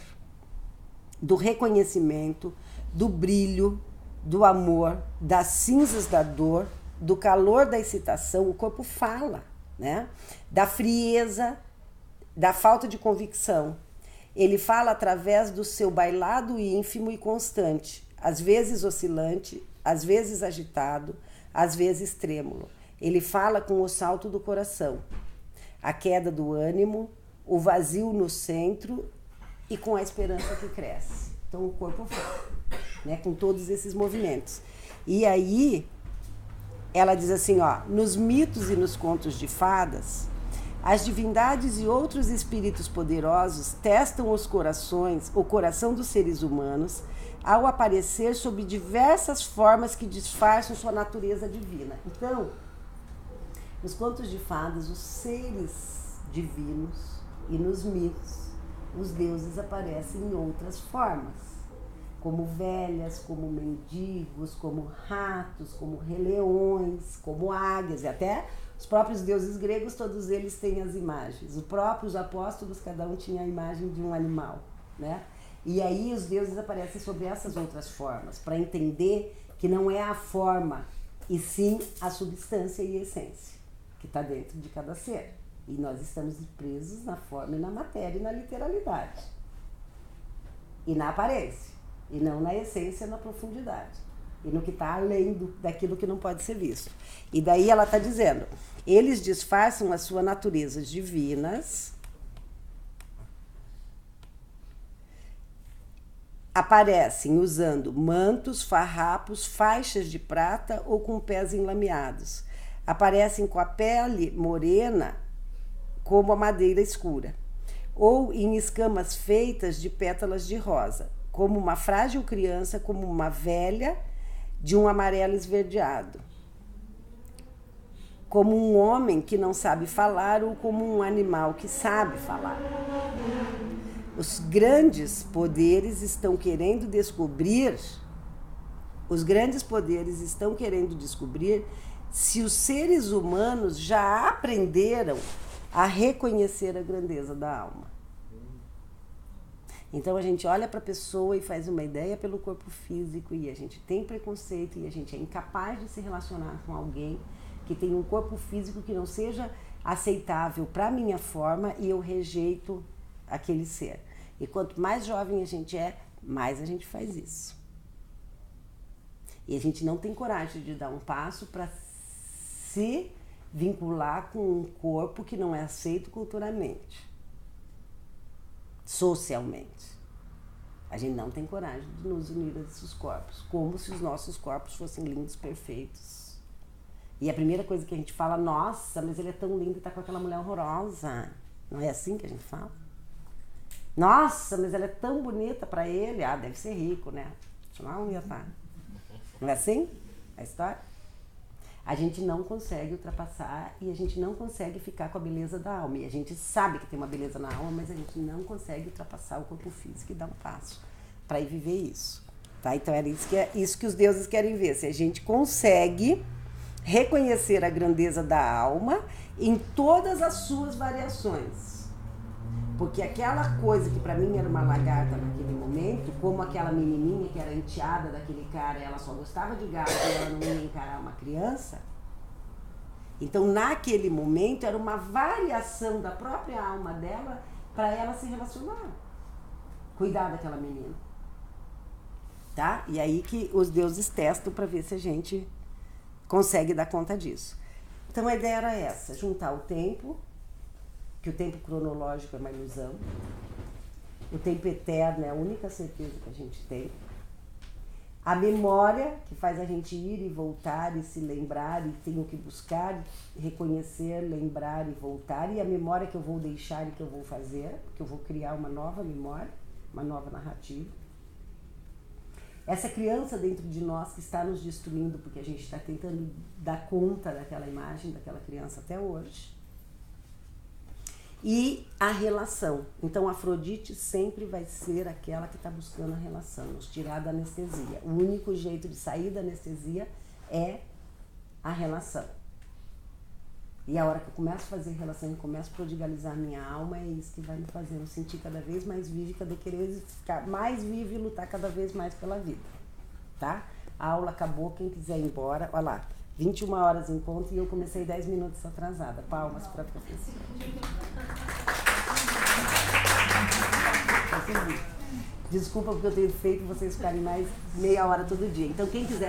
do reconhecimento, do brilho, do amor, das cinzas da dor, do calor da excitação. O corpo fala, né? Da frieza, da falta de convicção. Ele fala através do seu bailado ínfimo e constante, às vezes oscilante, às vezes agitado, às vezes trêmulo. Ele fala com o salto do coração, a queda do ânimo, o vazio no centro e com a esperança que cresce. Então o corpo fala, né, com todos esses movimentos. E aí ela diz assim, ó, nos mitos e nos contos de fadas, as divindades e outros espíritos poderosos testam os corações, o coração dos seres humanos, ao aparecer sob diversas formas que disfarçam sua natureza divina. Então, nos contos de fadas, os seres divinos e nos mitos, os deuses aparecem em outras formas, como velhas, como mendigos, como ratos, como leões, como águias, e até os próprios deuses gregos, todos eles têm as imagens. Os próprios apóstolos, cada um tinha a imagem de um animal, né? E aí os deuses aparecem sobre essas outras formas, para entender que não é a forma, e sim a substância e a essência, que está dentro de cada ser. E nós estamos presos na forma e na matéria e na literalidade. E na aparência, e não na essência e na profundidade. E no que está além daquilo que não pode ser visto. E daí ela está dizendo, eles disfarçam as suas naturezas divinas, aparecem usando mantos, farrapos, faixas de prata ou com pés enlameados. Aparecem com a pele morena como a madeira escura, ou em escamas feitas de pétalas de rosa, como uma frágil criança, como uma velha de um amarelo esverdeado, como um homem que não sabe falar ou como um animal que sabe falar. Os grandes poderes estão querendo descobrir se os seres humanos já aprenderam a reconhecer a grandeza da alma. Então a gente olha para a pessoa e faz uma ideia pelo corpo físico e a gente tem preconceito e a gente é incapaz de se relacionar com alguém que tem um corpo físico que não seja aceitável para a minha forma e eu rejeito aquele ser. E quanto mais jovem a gente é, mais a gente faz isso. E a gente não tem coragem de dar um passo para se vincular com um corpo que não é aceito culturalmente. Socialmente. A gente não tem coragem de nos unir a esses corpos, como se os nossos corpos fossem lindos, perfeitos. E a primeira coisa que a gente fala, nossa, mas ele é tão lindo e tá com aquela mulher horrorosa. Não é assim que a gente fala? Nossa, mas ela é tão bonita pra ele. Ah, deve ser rico, né? Senão não ia estar. Não é assim a história? A gente não consegue ultrapassar e a gente não consegue ficar com a beleza da alma. E a gente sabe que tem uma beleza na alma, mas a gente não consegue ultrapassar o corpo físico e dar um passo para ir viver isso. Tá? Então era isso que os deuses querem ver. Se a gente consegue reconhecer a grandeza da alma em todas as suas variações. Porque aquela coisa que para mim era uma lagarta naquele momento, como aquela menininha que era enteada daquele cara, ela só gostava de gato e ela não ia encarar uma criança, Então, naquele momento, era uma variação da própria alma dela para ela se relacionar, cuidar daquela menina. Tá? E aí que os deuses testam para ver se a gente consegue dar conta disso. Então, a ideia era essa, juntar o tempo, que o tempo cronológico é uma ilusão, o tempo eterno é a única certeza que a gente tem, a memória, que faz a gente ir e voltar e se lembrar e tenho que buscar, reconhecer, lembrar e voltar, e a memória que eu vou deixar e que eu vou fazer, que eu vou criar uma nova memória, uma nova narrativa. Essa criança dentro de nós que está nos destruindo, porque a gente está tentando dar conta daquela imagem, daquela criança até hoje. E a relação. Então, Afrodite sempre vai ser aquela que está buscando a relação, nos tirar da anestesia. O único jeito de sair da anestesia é a relação. E a hora que eu começo a fazer relação e começo a prodigalizar minha alma, é isso que vai me fazendo sentir cada vez mais viva, cada querer ficar mais viva e lutar cada vez mais pela vida. Tá? A aula acabou, quem quiser ir embora, olha lá. 21 horas em ponto e eu comecei 10 minutos atrasada. Palmas para a professora. Desculpa porque eu tenho feito vocês ficarem mais meia hora todo dia. Então, quem quiser...